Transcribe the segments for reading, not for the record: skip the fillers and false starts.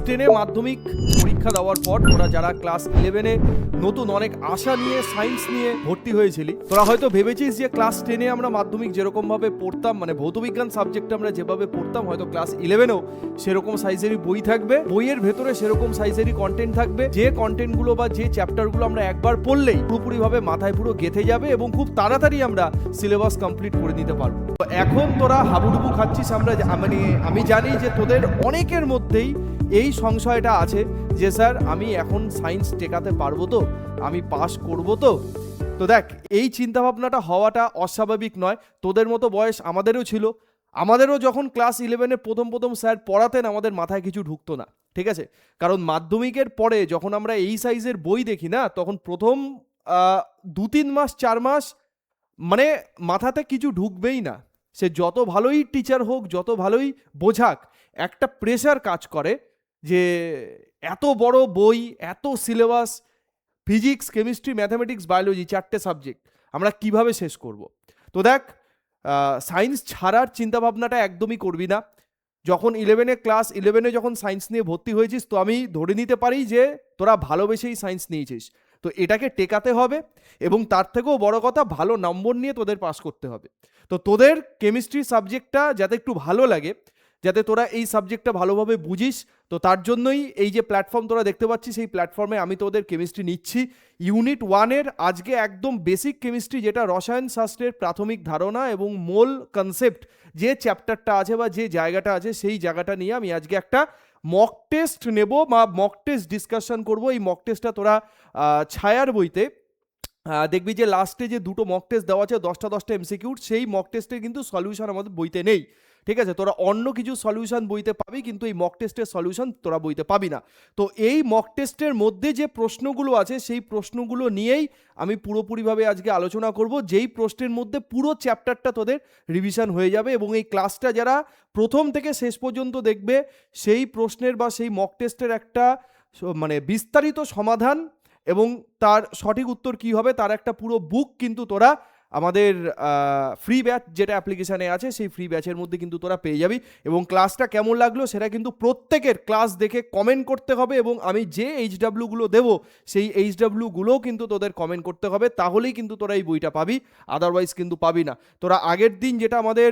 10-এ মাধ্যমিক পরীক্ষা দেওয়ার পর তোরা যারা ক্লাস 11-এ নতুন অনেক আশা নিয়ে সায়েন্স নিয়ে ভর্তি হয়েছিলি, তোরা হয়তো ভেবেছিস যে ক্লাস 10-এ আমরা মাধ্যমিক যেরকম ভাবে পড়তাম, মানে ভৌতবিজ্ঞান সাবজেক্ট আমরা যেভাবে পড়তাম, হয়তো ক্লাস 11-এও সেরকম সাইজেরই বই থাকবে, বইয়ের ভেতরে সেরকম সাইজেরই কন্টেন্ট থাকবে, যে কন্টেন্টগুলো বা যে চ্যাপ্টারগুলো আমরা একবার পড়লেই পুরোপুরিভাবে মাথায় পুরো গেঁথে যাবে এবং খুব তাড়াতাড়ি আমরা সিলেবাস কমপ্লিট করে নিতে পারবো। তো এখন তোরা হাবুডুবু খাচ্ছিস, আমি জানি যে তোদের অনেকের মধ্যেই এই সংশয়টা আছে যে স্যার আমি এখন সায়েন্স টেকাতে পারবো তো, আমি পাস করব তো। তো দেখ, এই চিন্তাভাবনাটা হওয়াটা অস্বাভাবিক নয়। তোদের মতো বয়স আমাদেরও ছিল, আমাদেরও যখন ক্লাস 11-এ প্রথম স্যার পড়াতেন আমাদের মাথায় কিছু ঢুকতো না, ঠিক আছে? কারণ মাধ্যমিকের পরে যখন আমরা এই সাইজের বই দেখি না, তখন প্রথম 2-3 মাস 4 মাস মানে মাথাতে কিছু ঢুকবেই না। সে যত ভালোই টিচার হোক, যত ভালোই বোঝাক, একটা প্রেশার কাজ করে যে এত বড় বই, এত syllabus, physics, chemistry, mathematics, biology, 4টে সাবজেক্ট আমরা কিভাবে শেষ করব। তো দেখ, সায়েন্স ছাড়ার চিন্তাভাবনাটা একদমই করবি না। যখন ক্লাস 11-এ যখন সায়েন্স নিয়ে ভর্তি হয়েছিস, তো আমি ধরে নিতে পারি যে তোরা ভালোবেসেই সায়েন্স নিয়েছিস। তো এটাকে টেকাতে হবে এবং তার থেকেও বড় কথা, ভালো নম্বর নিয়ে তোদের পাস করতে হবে। তো তোদের কেমিস্ট্রি সাবজেক্টটা যাতে একটু ভালো লাগে, যাতে তোরা এই সাবজেক্টটা ভালোভাবে বুঝিস, তো তার জন্যই এই যে প্ল্যাটফর্ম তোরা দেখতে পাচ্ছিস, সেই প্ল্যাটফর্মে আমি তোদের কেমিস্ট্রি নিচ্ছি। ইউনিট 1-এর আজকে একদম বেসিক কেমিস্ট্রি, যেটা রসায়ন শাস্ত্রের প্রাথমিক ধারণা এবং মোল কনসেপ্ট, যে চ্যাপ্টারটা আছে বা যে জায়গাটা আছে, সেই জায়গাটা নিয়ে আমি আজকে একটা মক টেস্ট নেব বা মক টেস্ট ডিসকাশন করব। এই মক টেস্টটা তোরা ছায়ার বইতে দেখবি যে লাস্টে যে দুটো মক টেস্ট দেওয়া আছে 10টা এমসিকিউ, সেই মক টেস্টের কিন্তু সলিউশন আমাদের বইতে নেই, ঠিক আছে? তোরা অন্য কিছু সলিউশন বইতে পাবি, কিন্তু এই মক টেস্টের সলিউশন তোরা বইতে পাবি না। তো এই মক টেস্টের মধ্যে যে প্রশ্নগুলো আছে, সেই প্রশ্নগুলো নিয়েই আমি পুরোপুরিভাবে আজকে আলোচনা করব, যেই প্রশ্নের মধ্যে পুরো চ্যাপ্টারটা তোদের রিভিশন হয়ে যাবে। এবং এই ক্লাসটা যারা প্রথম থেকে শেষ পর্যন্ত দেখবে, সেই প্রশ্নের বা সেই মক টেস্টের একটা মানে বিস্তারিত সমাধান এবং তার সঠিক উত্তর কি হবে তার একটা পুরো বুক কিন্তু তোরা আমাদের ফ্রি ব্যাচ যেটা অ্যাপ্লিকেশানে আছে, সেই ফ্রি ব্যাচের মধ্যে কিন্তু তোরা পেয়ে যাবি। এবং ক্লাসটা কেমন লাগলো সেটা কিন্তু প্রত্যেকের ক্লাস দেখে কমেন্ট করতে হবে, এবং আমি যে এইচডাব্লিউগুলো দেবো সেই এইচডাব্লিউগুলোও কিন্তু তোদের কমেন্ট করতে হবে, তাহলেই কিন্তু তোরা এই বইটা পাবি, আদারওয়াইজ কিন্তু পাবি না। তোরা আগের দিন যেটা আমাদের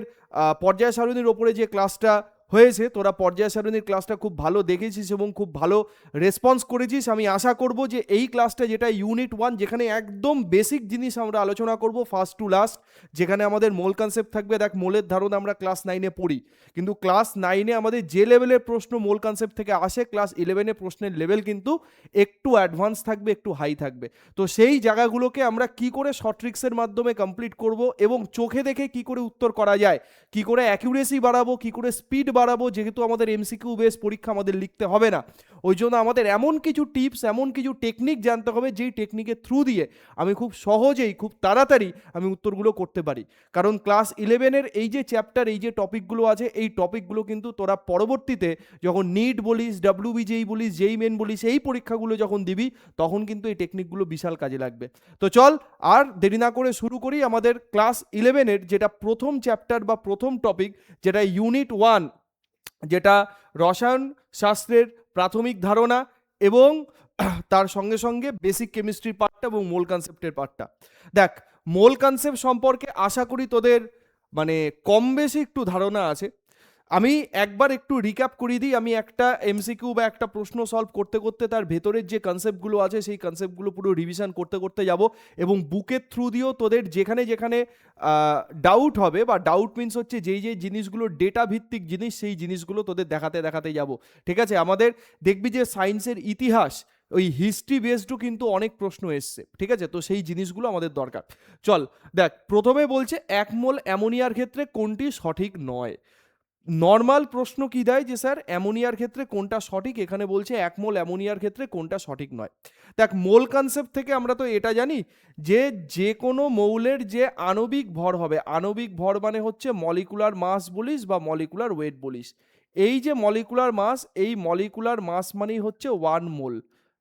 পর্যায় সারণীর ওপরে যে ক্লাসটা হয়েছে, তোরা পর্যায় সারণীর ক্লাসটা খুব ভালো দেখেছিস এবং খুব ভালো রেসপন্স করেছিস। আমি আশা করব যে এই ক্লাসটা, যেটা ইউনিট 1, যেখানে একদম বেসিক জিনিস আমরা আলোচনা করব ফার্স্ট টু লাস্ট, যেখানে আমাদের মোল কনসেপ্ট থাকবে। দেখ, মোলের ধারণা আমরা ক্লাস 9-এ পড়ি, কিন্তু ক্লাস 9-এ আমাদের যে লেভেলের প্রশ্ন মোল কনসেপ্ট থেকে আসে, ক্লাস 11-এ প্রশ্নের লেভেল কিন্তু একটু অ্যাডভান্স থাকবে, একটু হাই থাকবে। তো সেই জায়গাগুলোকে আমরা কি করে শর্ট ট্রিক্সের মাধ্যমে কমপ্লিট করব এবং চোখে দেখে কি করে উত্তর করা যায়, কি করে অ্যাকিউরেসি বাড়াবো, কি করে স্পিড বাড়াবো, যেহেতু আমাদের এমসিকিউ বেস পরীক্ষা, আমাদের লিখতে হবে না, ওই জন্য আমাদের এমন কিছু টিপস, এমন কিছু টেকনিক জানতে হবে, যেই টেকনিকের থ্রু দিয়ে আমি খুব সহজেই, খুব তাড়াতাড়ি আমি উত্তরগুলো করতে পারি। কারণ ক্লাস 11-এর এই যে চ্যাপ্টার, এই যে টপিকগুলো আছে, এই টপিকগুলো কিন্তু তোরা পরবর্তীতে যখন নিট বলিস, ডাব্লিউবিজেই বলিস, যেই মেন বলিস, এই পরীক্ষাগুলো যখন দিবি, তখন কিন্তু এই টেকনিকগুলো বিশাল কাজে লাগবে। তো চল আর দেরি না করে শুরু করি আমাদের ক্লাস 11-এর যেটা প্রথম চ্যাপ্টার বা প্রথম টপিক, যেটা ইউনিট 1, যেটা রসায়ন শাস্ত্রের প্রাথমিক ধারণা এবং তার সঙ্গে সঙ্গে বেসিক কেমিস্ট্রির পার্টটা এবং মোল কনসেপ্টের পার্টটা। দেখ, মোল কনসেপ্ট সম্পর্কে আশা করি তোদের মানে কম বেশি একটু ধারণা আছে। আমি একবার একটু রিক্যাপ করিয়ে দিই। আমি একটা এমসিকিউ বা একটা প্রশ্ন সলভ করতে করতে তার ভেতরের যে কনসেপ্টগুলো আছে, সেই কনসেপ্টগুলো পুরো রিভিশন করতে করতে যাব, এবং বুকের থ্রু দিয়েও তোদের যেখানে যেখানে ডাউট হবে, বা ডাউট মিনস হচ্ছে যেই যে জিনিসগুলো ডেটা ভিত্তিক জিনিস, সেই জিনিসগুলো তোদের দেখাতে দেখাতে যাব, ঠিক আছে? আমাদের দেখবি যে সায়েন্সের ইতিহাস, ওই হিস্ট্রি বেসডও কিন্তু অনেক প্রশ্ন এসছে, ঠিক আছে? তো সেই জিনিসগুলো আমাদের দরকার। চল দেখ, প্রথমে বলছে 1 মোল অ্যামোনিয়ার ক্ষেত্রে কোনটি সঠিক নয়। নর্মাল প্রশ্ন কি দেয় যে স্যার অ্যামোনিয়ার ক্ষেত্রে কোনটা সঠিক, এখানে বলছে 1 মোল অ্যামোনিয়ার ক্ষেত্রে কোনটা সঠিক নয়। দেখ, মোল কনসেপ্ট থেকে আমরা তো এটা জানি যে যে কোনো মৌলের যে আণবিক ভর হবে, আণবিক ভর মানে হচ্ছে মলিকুলার মাস বলিস বা মলিকুলার ওয়েট বলিস, এই যে মলিকুলার মাস, এই মলিকুলার মাস মানেই হচ্ছে 1 মোল,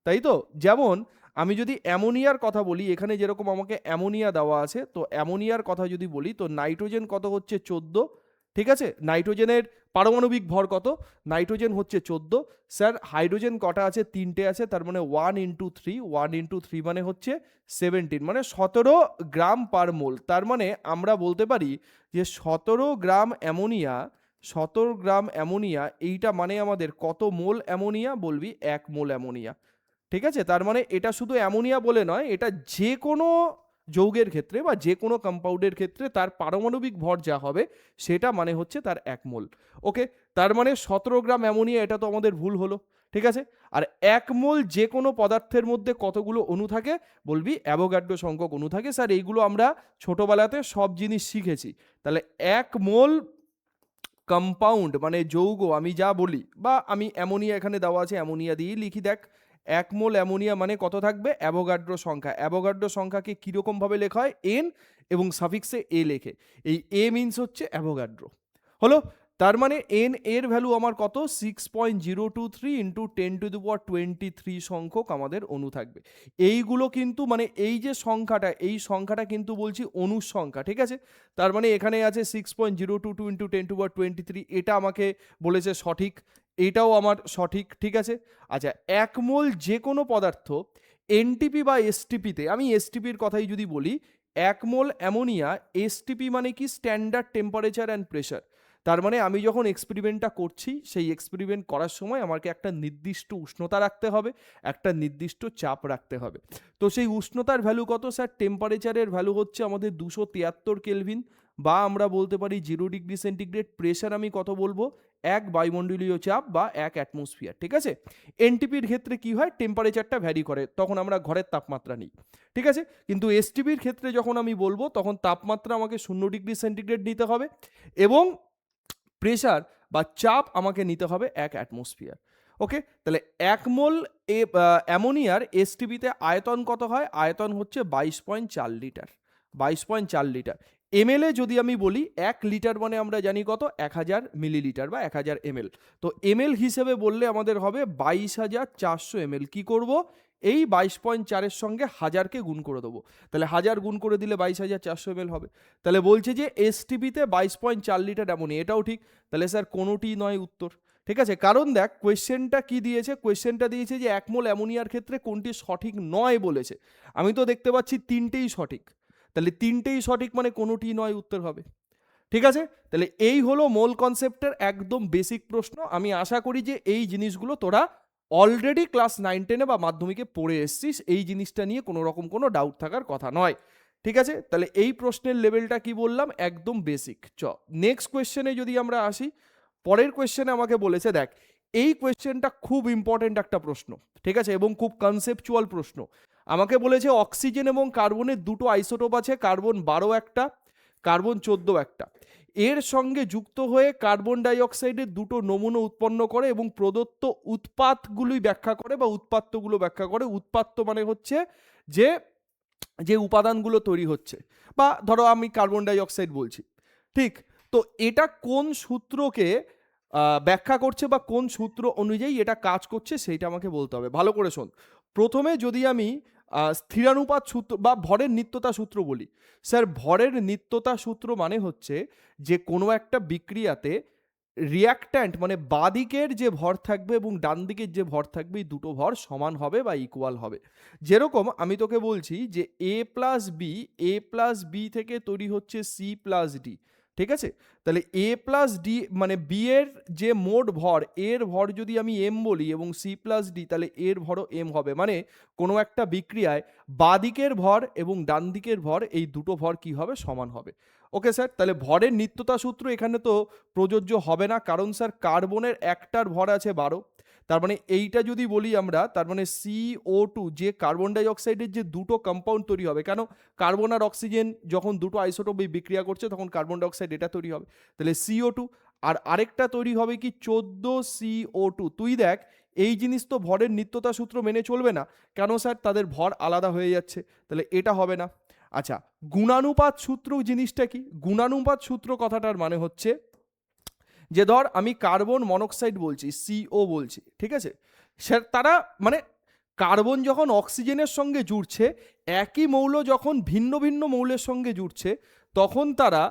তাই তো? যেমন আমি যদি অ্যামোনিয়ার কথা বলি, এখানে যেরকম আমাকে অ্যামোনিয়া দেওয়া আছে, তো অ্যামোনিয়ার কথা যদি বলি, তো নাইট্রোজেন কত হচ্ছে 14, ঠিক আছে? নাইট্রোজেনের পারমাণবিক ভর কত? নাইট্রোজেন হচ্ছে 14, স্যার হাইড্রোজেন কটা আছে? 3টে আছে, তার মানে 1 × 3 মানে হচ্ছে 17, মানে 17 গ্রাম পার মোল। তার মানে আমরা বলতে পারি যে 17 গ্রাম অ্যামোনিয়া এইটা মানে আমাদের কত মোল অ্যামোনিয়া? বলবি 1 মোল অ্যামোনিয়া। ঠিক আছে? তার মানে এটা শুধু অ্যামোনিয়া বলে নয়, এটা যে কোনো যৌগের ক্ষেত্রে বা যে কোনো কম্পাউন্ডের ক্ষেত্রে তার পারমাণবিক ভর যা হবে সেটা মানে হচ্ছে তার 1 মোল। ওকে, তার মানে 17 গ্রাম অ্যামোনিয়া, এটা তো আমাদের ভুল হলো। ঠিক আছে? আর 1 মোল যে কোনো পদার্থের মধ্যে কতগুলো অণু থাকে? বলবি অ্যাভোগাড্রো সংখ্যক অণু থাকে। স্যার এইগুলো আমরা ছোটবেলাতে সব জিনিস শিখেছি। তাহলে 1 মোল কম্পাউন্ড মানে যৌগ আমি যা বলি, বা আমি অ্যামোনিয়া এখানে দেওয়া আছে অ্যামোনিয়া দিয়েই লিখি, দেখ 1 মোল অ্যামোনিয়া মানে কত থাকবে? অ্যাভোগাড্রো সংখ্যা। অ্যাভোগাড্রো সংখ্যাকে কিরকম ভাবে লেখা হয়? এন এবং সাফিক্সে এ লেখে। এই এ মিনস হচ্ছে অ্যাভোগাড্রো। হলো? তার মানে এন এর ভ্যালু আমার কত? 6.023 ইন্টু 10⁻23 সংখ্যক আমাদের অণু থাকবে। এইগুলো কিন্তু মানে এই যে সংখ্যাটা, এই সংখ্যাটা কিন্তু বলছি অণুর সংখ্যা। ঠিক আছে? তার মানে এখানে আছে 6.022 ইন্টু 10⁻23, এটা আমাকে বলেছে সঠিক, এটাও আমার সঠিক। ঠিক আছে? আচ্ছা, 1 মোল যে কোনো পদার্থ এনটিপি বা এসটিপিতে, আমি এসটিপির কথাই যদি বলি, 1 মোল অ্যামোনিয়া, এসটিপি মানে কি? Standard temperature and pressure. তার মানে আমি যখন এক্সপেরিমেন্টটা করছি, সেই এক্সপেরিমেন্ট করার সময় আমাকে একটা নির্দিষ্ট উষ্ণতা রাখতে হবে, একটা নির্দিষ্ট চাপ রাখতে হবে। তো সেই উষ্ণতার ভ্যালু কত? স্যার টেম্পারেচারের ভ্যালু হচ্ছে আমাদের 273 কেলভিন, বা আমরা বলতে পারি 0 ডিগ্রি সেন্টিগ্রেড। প্রেশার আমি কত বলবো? 1 বায়ুমণ্ডলীয় চাপ বা 1 অ্যাটমসফিয়ার। ঠিক আছে? এনটিপির ক্ষেত্রে কি হয়? টেম্পারেচারটা ভ্যারি করে, তখন আমরা ঘরের তাপমাত্রা নিই। ঠিক আছে? কিন্তু এসটিপির ক্ষেত্রে যখন আমি বলবো, তখন তাপমাত্রা আমাকে 0 ডিগ্রি সেন্টিগ্রেড নিতে হবে, এবং প্রেশার বা চাপ আমাকে নিতে হবে 1 অ্যাটমসফিয়ার। ওকে, তাহলে 1 মোল অ্যামোনিয়ার এসটিপিতে আয়তন কত হয়? আয়তন হচ্ছে 22.4 লিটার। 22.4 লিটার। এমএল এ যদি আমি বলি, 1 লিটার মানে আমরা জানি কত? 1000 মিলিলিটার বা 1000 এমএল। তো এমএল হিসেবে বললে আমাদের হবে 22,400 এমএল। কি করব? এই 22.4-এর সঙ্গে 1000-কে গুণ করে দেবো। তাহলে 1000 গুণ করে দিলে 22,400 এমএল হবে। তাহলে বলছে যে এসটিপিতে 22.4 লিটার অ্যামোনিয়া, এটাও ঠিক। তাহলে স্যার কোনোটি নয় উত্তর। ঠিক আছে? কারণ দেখ কোয়েশ্চেনটা কি দিয়েছে? কোয়েশ্চেনটা দিয়েছে যে 1 মোল অ্যামোনিয়ার ক্ষেত্রে কোনটি সঠিক নয় বলেছে। আমি তো দেখতে পাচ্ছি 3টেই সঠিক। তাহলে 3টেই সঠিক মানে কোনোটি নয় উত্তর হবে। ঠিক আছে? তাহলে এই হলো মোল কনসেপ্টের একদম বেসিক প্রশ্ন। আমি আশা করি যে এই জিনিসগুলো তোরা অলরেডি ক্লাস 9-10-এ বা মাধ্যমিকে পড়ে এসছিস, এই জিনিসটা নিয়ে কোনো রকম কোনো ডাউট থাকার কথা নয়। ঠিক আছে? তাহলে এই প্রশ্নের লেভেলটা কি বললাম? একদম বেসিক। নেক্সট কোয়েশ্চেনে যদি আমরা আসি, পরের কোয়েশ্চেনে আমাকে বলেছে, দেখ এই কোয়েশ্চেনটা খুব ইম্পর্টেন্ট একটা প্রশ্ন। ঠিক আছে? এবং খুব কনসেপচুয়াল প্রশ্ন। আমাকে বলেছে অক্সিজেন এবং কার্বনের দুটো আইসোটোপ আছে, কার্বন 12 একটা, কার্বন 14 একটা। এর সঙ্গে যুক্ত হয়ে কার্বন ডাই অক্সাইডের দুটো নমুনা উৎপন্ন করে এবং প্রদত্ত উৎপাতগুলোই ব্যাখ্যা করে বা উৎপাত্তগুলো ব্যাখ্যা করে। উৎপাত্ত মানে হচ্ছে যে যে উপাদানগুলো তৈরি হচ্ছে, বা ধরো আমি কার্বন ডাই অক্সাইড বলছি। ঠিক? তো এটা কোন সূত্রকে ব্যাখ্যা করছে বা কোন সূত্র অনুযায়ী এটা কাজ করছে সেইটা আমাকে বলতে হবে। ভালো করে শোন। প্রথমে যদি আমি স্থিরানুপাত সূত্র বা ভরের নিত্যতা সূত্র বলি, স্যার ভরের নিত্যতা সূত্র মানে হচ্ছে যে কোনো একটা বিক্রিয়াতে রিয়াক্ট্যান্ট মানে বাদিকের যে ভর থাকবে এবং ডান দিকের যে ভর থাকবে, এই দুটো ভর সমান হবে বা ইকুয়াল হবে। যেরকম আমি তোকে বলছি যে এ প্লাস বি থেকে তৈরি হচ্ছে সি প্লাস ডি। ঠিক আছে? তাহলে এ প্লাস ডি মানে বি এর যে মোট ভর, এর ভর যদি আমি এম বলি এবং সি প্লাস ডি, তাহলে এর ভরও এম হবে। মানে কোনো একটা বিক্রিয়ায় বাদিকের ভর এবং ডান দিকের ভর, এই দুটো ভর কি হবে? সমান হবে। ওকে স্যার, তাহলে ভরের নিত্যতা সূত্র এখানে তো প্রযোজ্য হবে না, কারণ স্যার কার্বনের একটার ভর আছে 12। তার মানে এইটা যদি বলি আমরা, তার মানে CO2 যে কার্বন ডাই অক্সাইডের যে দুটো কম্পাউন্ড তৈরি হবে, কেন? কার্বন আর অক্সিজেন যখন দুটো আইসোটোপ বিক্রিয়া করছে তখন কার্বন ডাই অক্সাইড এটা তৈরি হবে। তাহলে CO2 আর আরেকটা তৈরি হবে কি? 14CO2। তুই দেখ এই জিনিস তো ভরের নিত্যতা সূত্র মেনে চলবে না। কেন স্যার? তাদের ভর আলাদা হয়ে যাচ্ছে, তাহলে এটা হবে না। আচ্ছা, গুণানুপাত সূত্র জিনিসটা কি? গুণানুপাত সূত্র কথাটার মানে হচ্ছে যে ধর আমি কার্বন মনোক্সাইড বলছি, CO বলছি। ঠিক আছে? স্যার তারা মানে কার্বন যখন অক্সিজেনের সঙ্গে জুড়ছে, একই মৌল যখন ভিন্ন ভিন্ন মৌলের সঙ্গে জুড়ছে, তখন তারা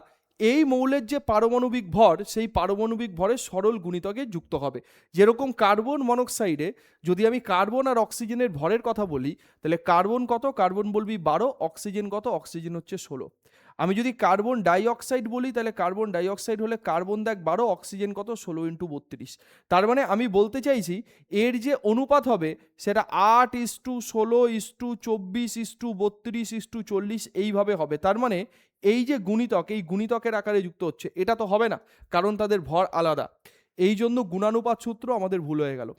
এই মৌলের যে পারমাণবিক ভর সেই পারমাণবিক ভরের সরল গুণিতকে যুক্ত হবে। যেরকম কার্বন মনোক্সাইডে যদি আমি কার্বন আর অক্সিজেনের ভরের কথা বলি, তাহলে কার্বন কত, কার্বন বলবি 12, অক্সিজেন কত, অক্সিজেন হচ্ছে 16। আমি যদি কার্বন ডাইঅক্সাইড বলি, তাহলে কার্বন ডাইঅক্সাইড হলে কার্বন দেখ 12, অক্সিজেন কত, 16 × 32। তার মানে আমি বলতে চাইছি এর যে অনুপাত হবে সেটা 8:16:24:32:40 এইভাবে হবে। তার মানে এই যে গুণিতক, এই গুণিতকের আকারে যুক্ত হচ্ছে, এটা তো হবে না, কারণ তাদের ভর আলাদা। এই জন্য গুণানুপাত সূত্র আমাদের ভুল হয়ে গেল।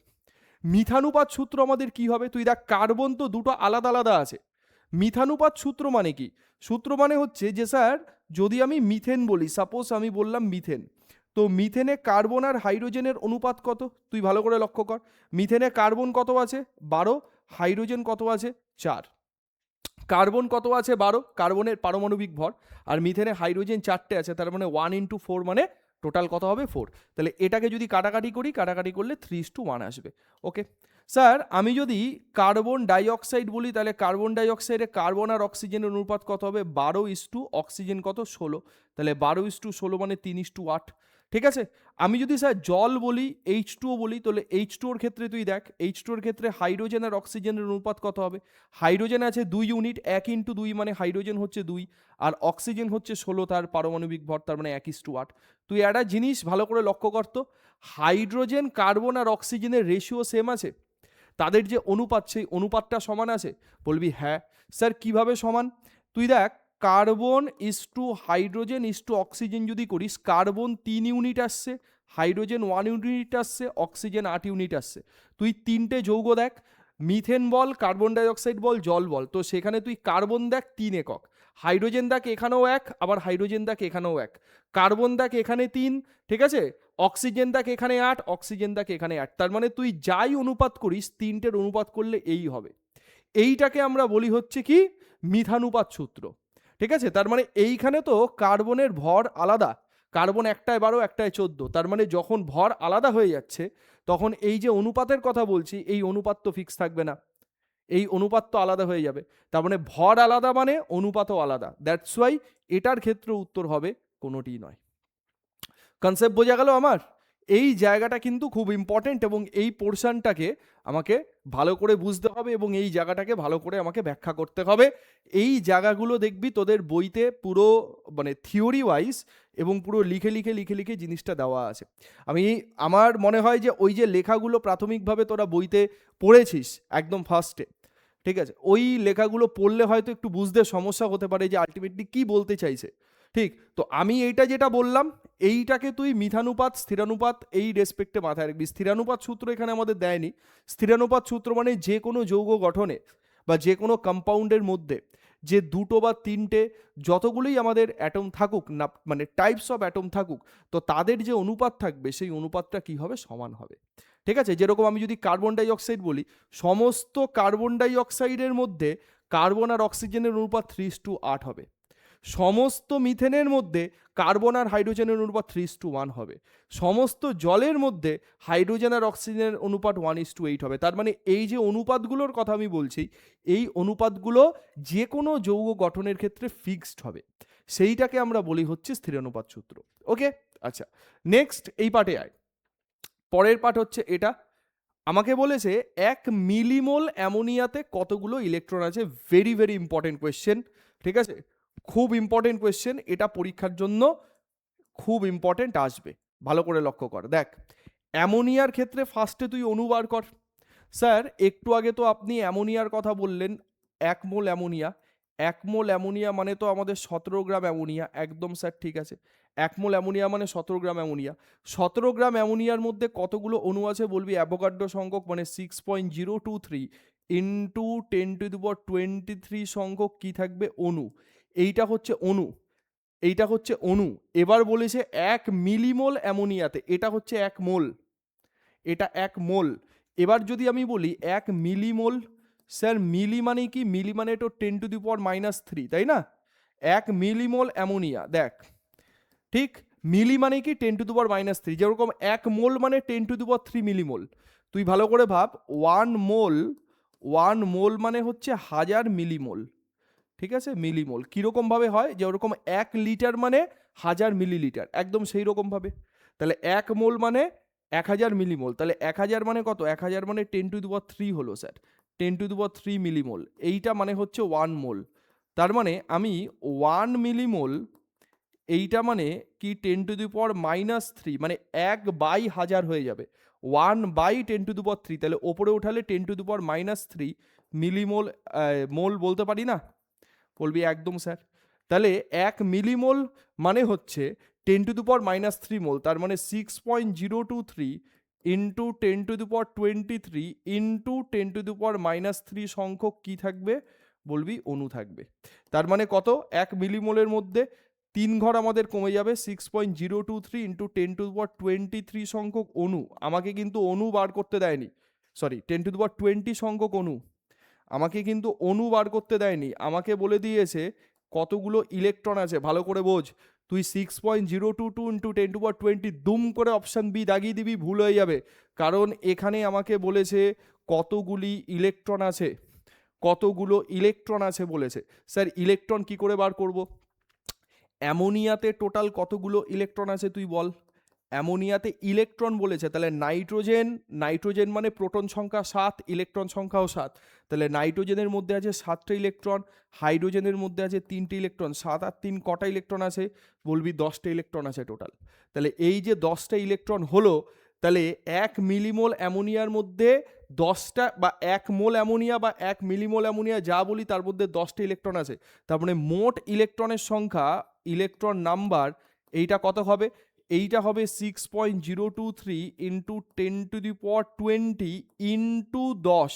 মিথানুপাত সূত্র আমাদের কি হবে? তুই দেখ, কার্বন তো দুটো আলাদা আলাদা আছে। মিথানুপাত সূত্র মানে কি? সূত্র মানে হচ্ছে যে স্যার, যদি আমি মিথেন বলি, সাপোজ আমি বললাম মিথেন, তো মিথেনে কার্বন আর হাইড্রোজেনের অনুপাত কত? তুই ভালো করে লক্ষ্য কর। মিথেনে কার্বন কত আছে? 12, হাইড্রোজেন কত আছে? 4। কার্বন কত আছে? 12, কার্বনের পারমাণবিক ভর। আর মিথেনে হাইড্রোজেন 4টে আছে, তার মানে 1 × 4, মানে টোটাল কত হবে? 4। তাহলে এটাকে যদি কাটাকাটি করি, কাটাকাটি করলে 3:1 আসবে। ওকে স্যার, আমি যদি কার্বন ডাইঅক্সাইড বলি, তাহলে কার্বন ডাইঅক্সাইডে কার্বন আর অক্সিজেনের অনুপাত কত হবে? 12, অক্সিজেন কত? 16। তাহলে 12:16 মানে 3:8। ঠিক আছে। আমি যদি স্যার জল বলি, H2O বলি, তাহলে H2ওর ক্ষেত্রে তুই দেখ, H2ওর ক্ষেত্রে হাইড্রোজেন আর অক্সিজেনের অনুপাত কত হবে? হাইড্রোজেন আছে 2 ইউনিট, 1 × 2, মানে হাইড্রোজেন হচ্ছে 2, আর অক্সিজেন হচ্ছে 16 তার পারমাণবিক ভর, তার মানে 1:8। তুই একটা জিনিস ভালো করে লক্ষ্য করতো, হাইড্রোজেন, কার্বন আর অক্সিজেনের রেশিও সেম আছে, তাদের যে অনুপাত সেই অনুপাতটা সমান আছে? বলবি হ্যাঁ। স্যার কিভাবে সমান? তুই দেখ, কার্বন হাইড্রোজেন অক্সিজেন যদি করিস, কার্বন 3 ইউনিট আসছে, হাইড্রোজেন 1 ইউনিট আসছে, অক্সিজেন 8 ইউনিট আসছে। তুই তিনটে যৌগ দেখ, মিথেন বল, কার্বন ডাইঅক্সাইড বল, জল বল, তো সেখানে তুই কার্বন দেখ 3 একক, হাইড্রোজেন দেখ এখানেও 1, আবার হাইড্রোজেন দেখ এখানেও 1, কার্বন দেখ এখানে 3, ঠিক আছে, অক্সিজেন দেখ এখানে 8, অক্সিজেন দেখ এখানে 8। তার মানে তুই যাই অনুপাত করিস, তিনটের অনুপাত করলে এই হবে। এইটাকে আমরা বলি হচ্ছে কি? মিথানুপাত সূত্র। ঠিক আছে। তার মানে এইখানে তো কার্বনের ভর আলাদা, কার্বন একটায় 12, একটায় 14, তার মানে যখন ভর আলাদা হয়ে যাচ্ছে তখন এই যে অনুপাতের কথা বলছি, এই অনুপাত তো ফিক্স থাকবে না, এই অনুপাত তো আলাদা হয়ে যাবে। তার মানে ভর আলাদা মানে অনুপাতও আলাদা। দ্যাটস ওয়াই এটার ক্ষেত্রে উত্তর হবে কোনোটি নয়। কনসেপ্ট বোঝা গেল আমার? এই জায়গাটা কিন্তু খুব ইম্পর্টেন্ট, এবং এই পোর্শনটাকে আমাকে ভালো করে বুঝতে হবে, এবং এই জায়গাটাকে ভালো করে আমাকে ব্যাখ্যা করতে হবে। এই জায়গাগুলো দেখবি তোদের বইতে পুরো মানে থিওরি ওয়াইজ এবং পুরো লিখে লিখে লিখে লিখে জিনিসটা দেওয়া আছে। আমার মনে হয় যে ওই যে লেখাগুলো প্রাথমিকভাবে তোরা বইতে পড়েছিস একদম ফার্স্টে, ঠিক আছে, ওই লেখাগুলো পড়লে হয়তো একটু বুঝতে সমস্যা হতে পারে যে আলটিমেটলি কি বলতে চাইছে। ঠিক, তো আমি এইটা যেটা বললাম, এইটাকে তুই মিথানুপাত, স্থিরানুপাত এই রেসপেক্টে মাথায় রাখবি। স্থিরানুপাত সূত্র এখানে আমাদের দেয়নি। স্থিরানুপাত সূত্র মানে যে কোনো যৌগ গঠনে বা যে কোনো কম্পাউন্ডের মধ্যে যে দুটো বা তিনটে যতগুলোই আমাদের অ্যাটম থাকুক না, মানে টাইপস অফ অ্যাটম থাকুক, তো তাদের যে অনুপাত থাকবে সেই অনুপাতটা কি হবে? সমান হবে। ঠিক আছে। যেরকম আমি যদি কার্বন ডাই অক্সাইড বলি, সমস্ত কার্বন ডাই অক্সাইডের মধ্যে কার্বন আর অক্সিজেনের অনুপাত 3:8 হবে। সমস্ত মিথেনের মধ্যে কার্বন আর হাইড্রোজেনের অনুপাত 3:1 হবে। সমস্ত জলের মধ্যে হাইড্রোজেন আর অক্সিজেনের অনুপাত 1:8 হবে। তার মানে এই যে অনুপাতগুলোর কথা আমি বলছি, এই অনুপাতগুলো যে কোনো যৌগ গঠনের ক্ষেত্রে ফিক্সড হবে। সেইটাকে আমরা বলি হচ্ছে স্থিরানুপাত সূত্র। ওকে, আচ্ছা, নেক্সট এই পার্টে আয়। পরের পার্ট হচ্ছে এটা। আমাকে বলেছে 1 মিলিমোল অ্যামোনিয়াতে কতগুলো ইলেকট্রন আছে। Very very important question. ঠিক আছে, খুব ইম্পর্টেন্ট কোয়েশ্চেন, এটা পরীক্ষার জন্য খুব ইম্পর্টেন্ট আসবে। ভালো করে লক্ষ্য কর। দেখ, অ্যামোনিয়ার ক্ষেত্রে ফার্স্টে তুই অণু বার কর। স্যার একটু আগে তো আপনি অ্যামোনিয়ার কথা বললেন, 1 মোল অ্যামোনিয়া। 1 মোল অ্যামোনিয়া মানে তো আমাদের 17 গ্রাম অ্যামোনিয়া। একদম স্যার ঠিক আছে, 1 মোল অ্যামোনিয়া মানে 17 গ্রাম অ্যামোনিয়া। 17 গ্রাম অ্যামোনিয়ার মধ্যে কতগুলো অণু আছে বলবি? অ্যাভোগাড্রো সংখ্যক মানে 6.023 ইন্টু 10⁻23 সংখ্যক কি থাকবে? অণু। এইটা হচ্ছে অণু, এইটা হচ্ছে অণু। এবার বলেছে 1 মিলিমোল অ্যামোনিয়াতে, এটা হচ্ছে 1 মোল, এটা 1 মোল। এবার যদি আমি বলি 1 মিলিমোল, স্যার মিলি মানে কি? মিলি মানে তো 10⁻³ তাই না? 1 মিলিমোল অ্যামোনিয়া, দেখ ঠিক, মিলি মানে কি? 10⁻³ যেরকম 1 মোল মানে 10⁻³ মিলিমোল। তুই ভালো করে ভাব, 1 মোল মানে হচ্ছে 1000 মিলিমোল। ঠিক আছে, মিলিমোল। কীরকম ভাবে হয়, যে ওরকম 1 লিটার মানে 1000 মিলিলিটার, একদম সেই রকম ভাবে। তাহলে 1 মোল মানে 1000 মিলিমোল, তাহলে 1000 মানে কত, 1000 মানে 10⁻³ হলো স্যার, 10⁻³ মিলিমোল, এইটা মানে হচ্ছে 1 মোল। তার মানে আমি 1 মিলিমোল, এইটা মানে কি 10⁻³ মানে 1/1000 হয়ে যাবে, 1/10⁻³, তাহলে ওপরে উঠালে 10⁻³ মিলিমোল, মোল বলতে পারি না, বলবি একদম স্যার। তাহলে 1 মিলিমোল মানে হচ্ছে 10⁻³ মোল, তার মানে 6.023 ইন্টু 10⁻23 ইন্টু 10⁻³ সংখ্যক কি থাকবে, বলবি অণু থাকবে। তার মানে কত, 1 মিলিমোলের মধ্যে 3 ঘর আমাদের কমে যাবে, 6.023 ইন্টু 10⁻23 সংখ্যক অণু। আমাকে কিন্তু অণু বার করতে দেয়নি, সরি 10⁻20 সংখ্যক অণু, আমাকে কিন্তু অণু বার করতে দেয়নি, আমাকে বলে দিয়েছে কতগুলো ইলেকট্রন আছে। ভালো করে বোঝ, তুই 6.022 ইন্টু 10⁻20 দুম করে অপশান বি দাগিয়ে দিবি, ভুল হয়ে যাবে, কারণ এখানে আমাকে বলেছে কতগুলি ইলেকট্রন আছে, কতগুলো ইলেকট্রন আছে বলেছে। স্যার ইলেকট্রন কি করে বার করব, অ্যামোনিয়াতে টোটাল কতগুলো ইলেকট্রন আছে তুই বল, অ্যামোনিয়াতে ইলেকট্রন বলেছে, তাহলে নাইট্রোজেন, নাইট্রোজেন মানে প্রোটন সংখ্যা 7, ইলেকট্রন সংখ্যাও 7, তাহলে নাইট্রোজেনের মধ্যে আছে 7টা ইলেকট্রন, হাইড্রোজেনের মধ্যে আছে 3টে ইলেকট্রন, 7 আর 3 কটা ইলেকট্রন আছে, বলবি 10টা ইলেকট্রন আছে টোটাল। তাহলে এই যে 10টা ইলেকট্রন হলো, তাহলে 1 মিলিমোল অ্যামোনিয়ার মধ্যে 10টা, বা 1 মোল অ্যামোনিয়া বা 1 মিলিমোল অ্যামোনিয়া যা বলি তার মধ্যে 10টা ইলেকট্রন আছে, তার মানে মোট ইলেকট্রনের সংখ্যা, ইলেকট্রন নাম্বার, এইটা কত হবে, এইটা হবে 6.023 ইন্টু 10⁻20 ইন্টু 10,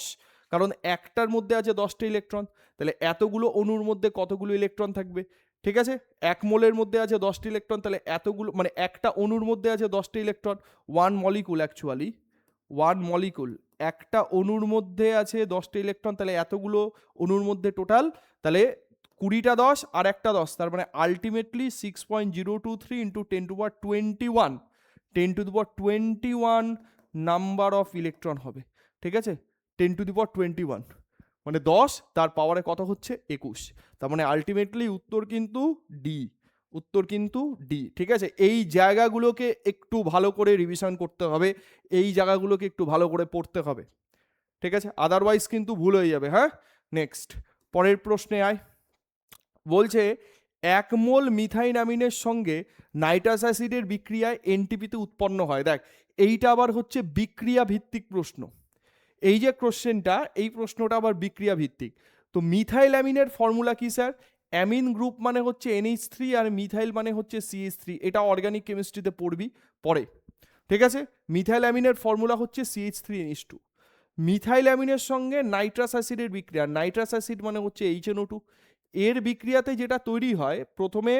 কারণ একটার মধ্যে আছে 10টা ইলেকট্রন, তাহলে এতগুলো অণুর মধ্যে কতগুলো ইলেকট্রন থাকবে, ঠিক আছে, 1 মোলের মধ্যে আছে 10টা ইলেকট্রন, তাহলে এতগুলো মানে একটা অণুর মধ্যে আছে 10টা ইলেকট্রন, 1 মলিকুল অ্যাকচুয়ালি, 1 মলিকুল, একটা অণুর মধ্যে আছে 10টা ইলেকট্রন, তাহলে এতগুলো অণুর মধ্যে টোটাল, তাহলে 20টা 10 আর একটা 10, তার মানে ultimately 6.023 into 10⁻21, 10⁻21 number of electron হবে, ঠিক আছে, 10⁻21 মানে 10, তার পাওয়ারে কত হচ্ছে 21, তার মানে আলটিমেটলি উত্তর কিন্তু ডি, উত্তর কিন্তু ডি, ঠিক আছে। এই জায়গাগুলোকে একটু ভালো করে রিভিশন করতে হবে, এই জায়গাগুলোকে একটু ভালো করে পড়তে হবে, ঠিক আছে, আদারওয়াইজ কিন্তু ভুল হয়ে যাবে। হ্যাঁ, নেক্সট পরের প্রশ্নে আয়, বলছে 1 মোল মিথাইন অ্যামিনের সঙ্গে নাইট্রাস অ্যাসিডের বিক্রিয়ায় এনটিপিতে উৎপন্ন হয়। দেখ এইটা আবার হচ্ছে বিক্রিয়া ভিত্তিক প্রশ্ন, এই যে কোশ্চেনটা, এই প্রশ্নটা আবার বিক্রিয়া ভিত্তিক। তো মিথাইল অ্যামিনের ফর্মুলা কি স্যার, অ্যামিন গ্রুপ মানে হচ্ছে NH3 আর মিথাইল মানে হচ্ছে CH3, এটা অর্গানিক কেমিস্ট্রিতে পড়বি পরে, ঠিক আছে। মিথাইল অ্যামিনের ফর্মুলা হচ্ছে CH3NH2, মিথাইল অ্যামিনের সঙ্গে নাইট্রাস অ্যাসিডের বিক্রিয়া, নাইট্রাস অ্যাসিড মানে হচ্ছে HNO2, এর বিক্রিয়াতে যেটা তৈরি হয়, প্রথমে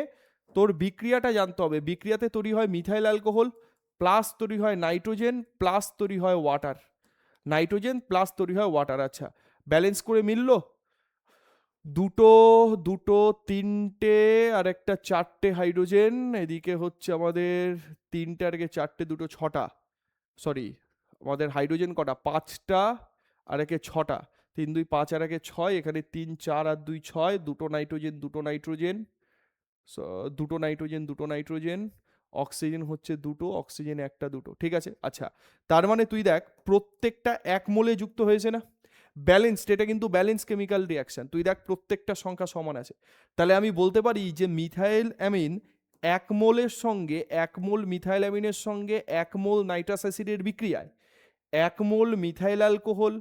তোর বিক্রিয়াটা জানতে হবে, বিক্রিয়াতে তৈরি হয় মিথাইল অ্যালকোহল, প্লাস তৈরি হয় নাইট্রোজেন, প্লাস তৈরি হয় ওয়াটার, নাইট্রোজেন প্লাস তৈরি হয় ওয়াটার। আচ্ছা ব্যালেন্স করে মিললো, দুটো দুটো তিনটে আর একটা 4টে হাইড্রোজেন, এদিকে হচ্ছে আমাদের 3টে আর একে 4টে, দুটো 6টা, সরি আমাদের হাইড্রোজেন কটা 5টা আর একে 6টা, 3 2 5 আর একে 6, এখানে 3 4 আর 2 6, দুটো নাইট্রোজেন দুটো নাইট্রোজেন, দুটো নাইট্রোজেন দুটো নাইট্রোজেন, অক্সিজেন হচ্ছে দুটো, অক্সিজেন একটা দুটো, ঠিক আছে। আচ্ছা তার মানে তুই দেখ প্রত্যেকটা 1 মোলে যুক্ত হয়েছে না, ব্যালেন্সড, এটা কিন্তু ব্যালেন্স কেমিক্যাল রিয়াকশন, তুই দেখ প্রত্যেকটা সংখ্যা সমান আছে, তাহলে আমি বলতে পারি যে মিথাইল অ্যামিন 1 মোলের সঙ্গে 1 মোল মিথাইল অ্যামিনের সঙ্গে 1 মোল নাইট্রাস অ্যাসিডের বিক্রিয়ায় 1 মোল মিথাইল অ্যালকোহল,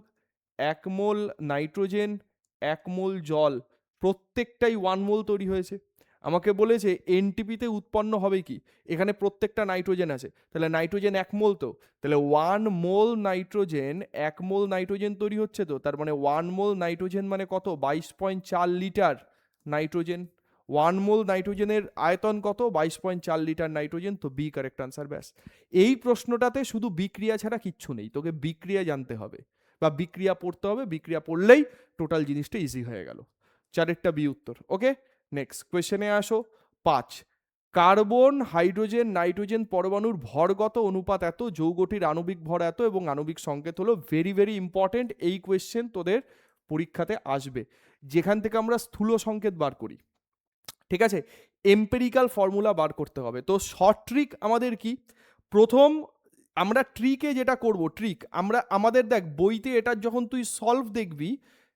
1 মোল নাইট্রোজেন, 1 মোল জল, প্রত্যেকটাই 1 মোল তৈরি হয়েছে। আমাকে বলেছে এনটিপিতে উৎপন্ন হবে কি, এখানে প্রত্যেকটা নাইট্রোজেন আছে, তাহলে নাইট্রোজেন 1 মোল, তো তাহলে 1 মোল নাইট্রোজেন, 1 মোল নাইট্রোজেন তৈরি হচ্ছে, তো তার মানে 1 মোল নাইট্রোজেন মানে কত 22.4 লিটার নাইট্রোজেন, 1 মোল নাইট্রোজেনের আয়তন কত 22.4 লিটার নাইট্রোজেন, তো বি কারেক্ট আনসার। ব্যাস, এই প্রশ্নটাতে শুধু বিক্রিয়া ছাড়া কিচ্ছু নেই, তোকে বিক্রিয়া জানতে হবে বা বিক্রিয়া পড়তে হবে, বিক্রিয়া পড়লেই টোটাল জিনিসটা ইজি হয়ে গেল। 4টা বি উত্তর। ওকে নেক্সট কোয়েশ্চেনে আসো 5, কার্বন হাইড্রোজেন নাইট্রোজেন পরমাণুর ভরগত অনুপাত এত, যৌগটির আণবিক ভর এত এবং আণবিক সংকেত হলো, ভেরি ভেরি ইম্পর্টেন্ট, এই কোয়েশ্চেন তোদের পরীক্ষাতে আসবে। যেখান থেকে আমরা স্থূল সংকেত বার করি। ঠিক আছে, এম্পেরিক্যাল ফর্মুলা বার করতে হবে। তো শর্ট ট্রিক আমাদের কি, প্রথম আমরা ট্রিকে যেটা করব, ট্রিক আমরা আমাদের দেখ বইতে এটার যখন তুই সলভ দেখবি,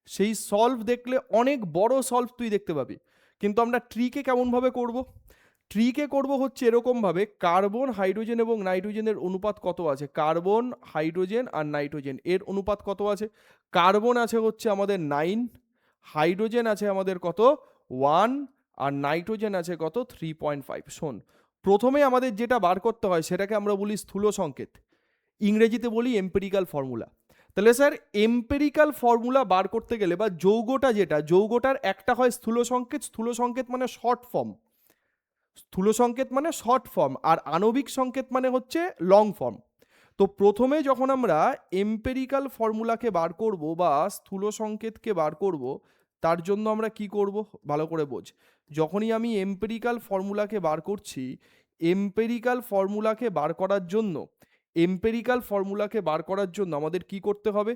সেই সলভ দেখলে অনেক বড় সলভ তুই দেখতে পাবি, কিন্তু আমরা ট্রিকে কেমনভাবে করব, ট্রিকে করব হচ্ছে এরকমভাবে, কার্বন হাইড্রোজেন এবং নাইট্রোজেনের অনুপাত কত আছে, কার্বন হাইড্রোজেন আর নাইট্রোজেন এর অনুপাত কত আছে, কার্বন আছে হচ্ছে আমাদের 9, হাইড্রোজেন আছে আমাদের কত 1, আর নাইট্রোজেন আছে কত 3.5। শোন, প্রথমে আমাদের যেটা বার করতে হয় সেটাকে আমরা বলি স্থূল সংকেত, ইংরেজিতে বলি এম্পেরিক্যাল ফর্মুলা। তাহলে স্যার এম্পেরিক্যাল ফর্মুলা বার করতে গেলে বা যৌগটা যেটা, যৌগটার একটা হয় স্থূল সংকেত, স্থূল সংকেত মানে শর্ট ফর্ম, স্থূল সংকেত মানে শর্ট ফর্ম, আর আণবিক সংকেত মানে হচ্ছে লং ফর্ম। তো প্রথমে যখন আমরা এম্পেরিক্যাল ফর্মুলাকে বার করব বা স্থূল সংকেতকে বার করব, তার জন্য আমরা কি করব ভালো করে বোঝ। যখনই আমি এম্পেরিক্যাল ফর্মুলাকে বার করছি, এম্পেরিক্যাল ফর্মুলাকে বার করার জন্য, এম্পেরিক্যাল ফর্মুলাকে বার করার জন্য আমাদের কি করতে হবে,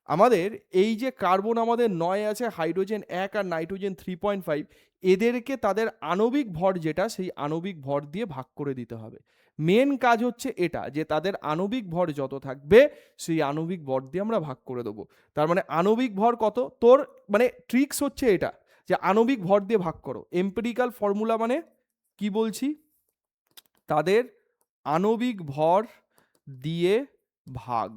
আমাদের এই যে কার্বন আমাদের 9 আছে, হাইড্রোজেন 1 আর নাইট্রোজেন 3.5, এদেরকে তাদের আণবিক ভর যেটা, সেই আণবিক ভর দিয়ে ভাগ করে দিতে হবে। মেন কাজ হচ্ছে এটা, যে তাদের আণবিক ভর যত থাকবে সেই আণবিক ভর দিয়ে আমরা ভাগ করে দেবো। তার মানে আণবিক ভর কত তোর, মানে ট্রিক্স হচ্ছে এটা, যে আণবিক ভর দিয়ে ভাগ করো। এম্পিরিক্যাল ফর্মুলা মানে কি বলছি, তাদের আণবিক ভর দিয়ে ভাগ,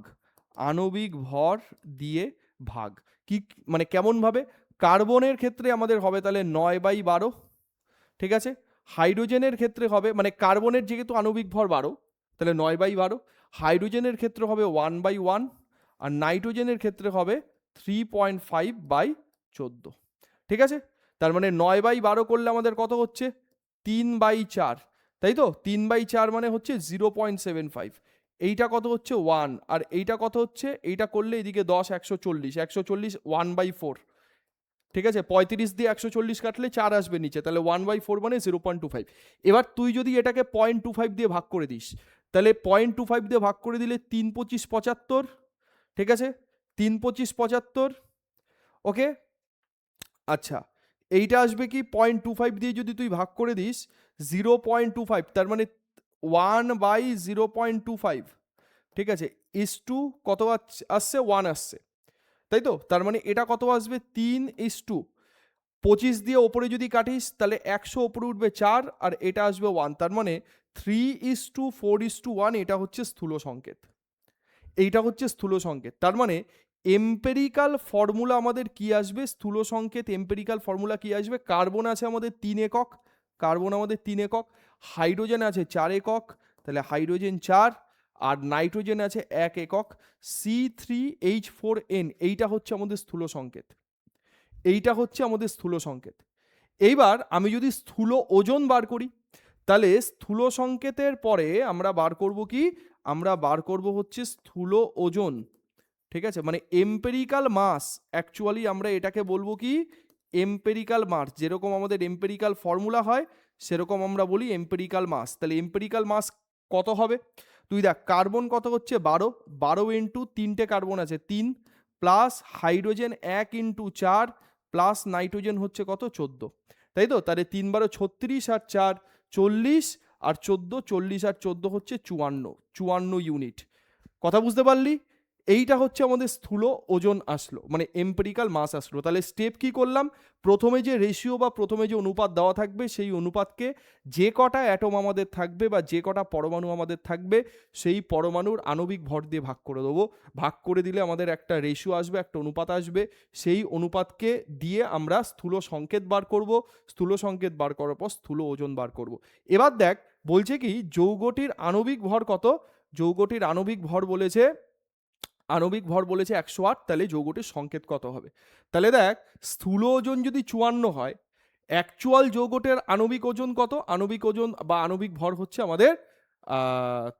আণবিক ভর দিয়ে ভাগ কি, মানে কেমন ভাবে, কার্বনের ক্ষেত্রে আমাদের হবে তাহলে 9/12, ঠিক আছে, হাইড্রোজেনের ক্ষেত্রে হবে, মানে কার্বনের যেহেতু আণবিক ভর 12 তাহলে 9/12, হাইড্রোজেনের ক্ষেত্রে হবে 1/1, আর নাইট্রোজেনের ক্ষেত্রে হবে 3.5/14। ঠিক আছে, তার মানে 9/12 করলে আমাদের কত হচ্ছে 3/4, তাই তো, 3/4 মানে হচ্ছে 0.75, এইটা কত হচ্ছে 1, আর এইটা কত হচ্ছে, এইটা করলে এদিকে 10 140, 140 1/4, ঠিক আছে, 35 দিয়ে 140 কাটলে 4 আসবে নিচে, তাহলে 1/4 মানে 0.25। এবার তুই যদি এটাকে 0.25 দিয়ে ভাগ করে দিস, তাহলে 0.25 দিয়ে ভাগ করে দিলে 3 25 75, ঠিক আছে, 3 25 75, ওকে। আচ্ছা, এইটা আসবে কি 0.25 দিয়ে যদি তুই ভাগ করে দিস 0.25, তার মানে 1/0.25, ঠিক আছে, ইস টু কত আসছে 1 আসছে, তাই তো, তার মানে এটা কত আসবে 3:25 দিয়ে ওপরে যদি কাটিস তাহলে 100 ওপরে উঠবে 4, আর এটা আসবে 1, তার মানে 3:4:1, এটা হচ্ছে স্থূল সংকেত, এইটা হচ্ছে স্থূল সংকেত। তার মানে এম্পেরিক্যাল ফর্মুলা আমাদের কি আসবে, স্থূল সংকেত এম্পেরিক্যাল ফর্মুলা কি আসবে, কার্বন আছে আমাদের 3 একক, কার্বন আমাদের 3 একক, হাইড্রোজেন আছে 4 একক, তাহলে হাইড্রোজেন 4, আর নাইট্রোজেন আছে 1 একক, C3H4n, এইটা হচ্ছে আমাদের স্থূল সংকেত, এইটা হচ্ছে আমাদের স্থূল সংকেত। এইবার আমি যদি স্থূল ওজন বার করি, তাহলে স্থূল সংকেতের পরে আমরা বার করব কি, আমরা বার করব হচ্ছে স্থূল ওজন, ঠিক আছে, মানে এম্পেরিক্যাল মাস, অ্যাকচুয়ালি আমরা এটাকে বলবো কি এম্পেরিক্যাল মাস, যেরকম আমাদের এম্পেরিক্যাল ফর্মুলা হয় সেরকম আমরা বলি এম্পেরিক্যাল মাস। তাহলে এম্পেরিক্যাল মাস কত হবে, তুই দেখ কার্বন কত হচ্ছে 12, 12 ইন্টু 3টে কার্বন আছে 3, plus hydrogen 1 into 4, plus nitrogen হচ্ছে কত 14, তাই তো, তাহলে 3 12 36 আর 4 40, আর 14 40 আর 14 হচ্ছে 54 ইউনিট। কথা বুঝতে পারলি, এইটা হচ্ছে আমাদের স্থূল ওজন আসলো, মানে এম্পেরিক্যাল মাস আসলো। তাহলে স্টেপ কি করলাম, প্রথমে যে রেশিও বা প্রথমে যে অনুপাত দেওয়া থাকবে সেই অনুপাতকে যে কটা অ্যাটম আমাদের থাকবে বা যে কটা পরমাণু আমাদের থাকবে সেই পরমাণুর আণবিক ভর দিয়ে ভাগ করে দেবো, ভাগ করে দিলে আমাদের একটা রেশিও আসবে, একটা অনুপাত আসবে, সেই অনুপাতকে দিয়ে আমরা স্থূল সংকেত বার করব, স্থূল সংকেত বার করার পর স্থূল ওজন বার করব। এবার দেখ বলছে কি যৌগটির আণবিক ভর কত, যৌগটির আণবিক ভর বলেছে, আণবিক ভর বলেছে 108, তাহলে যৌগটির সংকেত কত হবে, তাহলে দেখ স্থূল ওজন যদি 54 হয়, অ্যাকচুয়াল যৌগটির আণবিক ওজন কত, আণবিক ওজন বা আণবিক ভর হচ্ছে আমাদের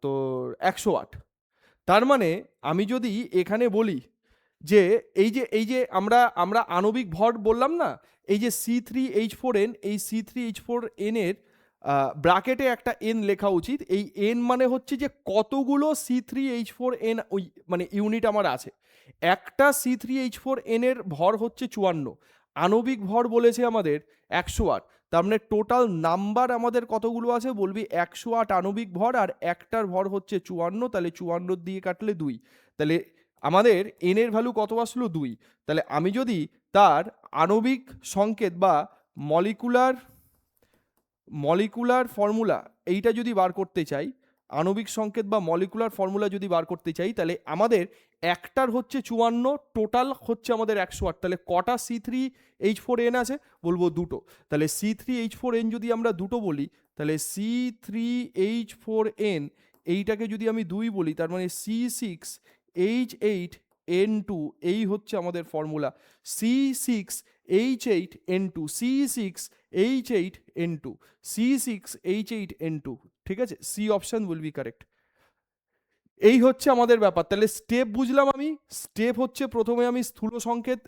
তোর 108। তার মানে আমি যদি এখানে বলি যে এই যে আমরা আমরা আণবিক ভর বললাম না, এই যে C3H4n, এই C3H4n এর ব্র্যাকেটে একটা n লেখা উচিত, এই n মানে হচ্ছে যে কতগুলো C3H4n ওই মানে ইউনিট আমার আছে, একটা C3H4n এর ভর হচ্ছে 54, আণবিক ভর বলেছে আমাদের 108, তার মানে টোটাল নাম্বার আমাদের কতগুলো আছে বলবি 108 আণবিক ভর, আর একটার ভর হচ্ছে 54, তাহলে 54 দিয়ে কাটলে 2, তাহলে আমাদের এন এর ভ্যালু কত আসলো 2। তাহলে আমি যদি তার আণবিক সংকেত বা মলিকুলার ফর্মুলা এইটা যদি বার করতে চাই, আণবিক সংকেত বা মলিকুলার ফর্মুলা যদি বার করতে চাই, তাহলে আমাদের একটার হচ্ছে 54, টোটাল হচ্ছে আমাদের 108, তাহলে কটা C3H4n আছে বলবো দুটো। তাহলে C3H4n যদি আমরা দুটো বলি, তাহলে C3H4n এইটাকে যদি আমি 2 বলি, তার মানে C6H8n2, এই হচ্ছে আমাদের ফর্মুলা, C6H8n2, C6H8n2, C6H8n2, ঠিক আছে, C option will be correct. এই হচ্ছে আমাদের ব্যাপার। তাহলে স্টেপ বুঝলাম আমি, স্টেপ হচ্ছে প্রথমে আমি স্থূল সংকেত,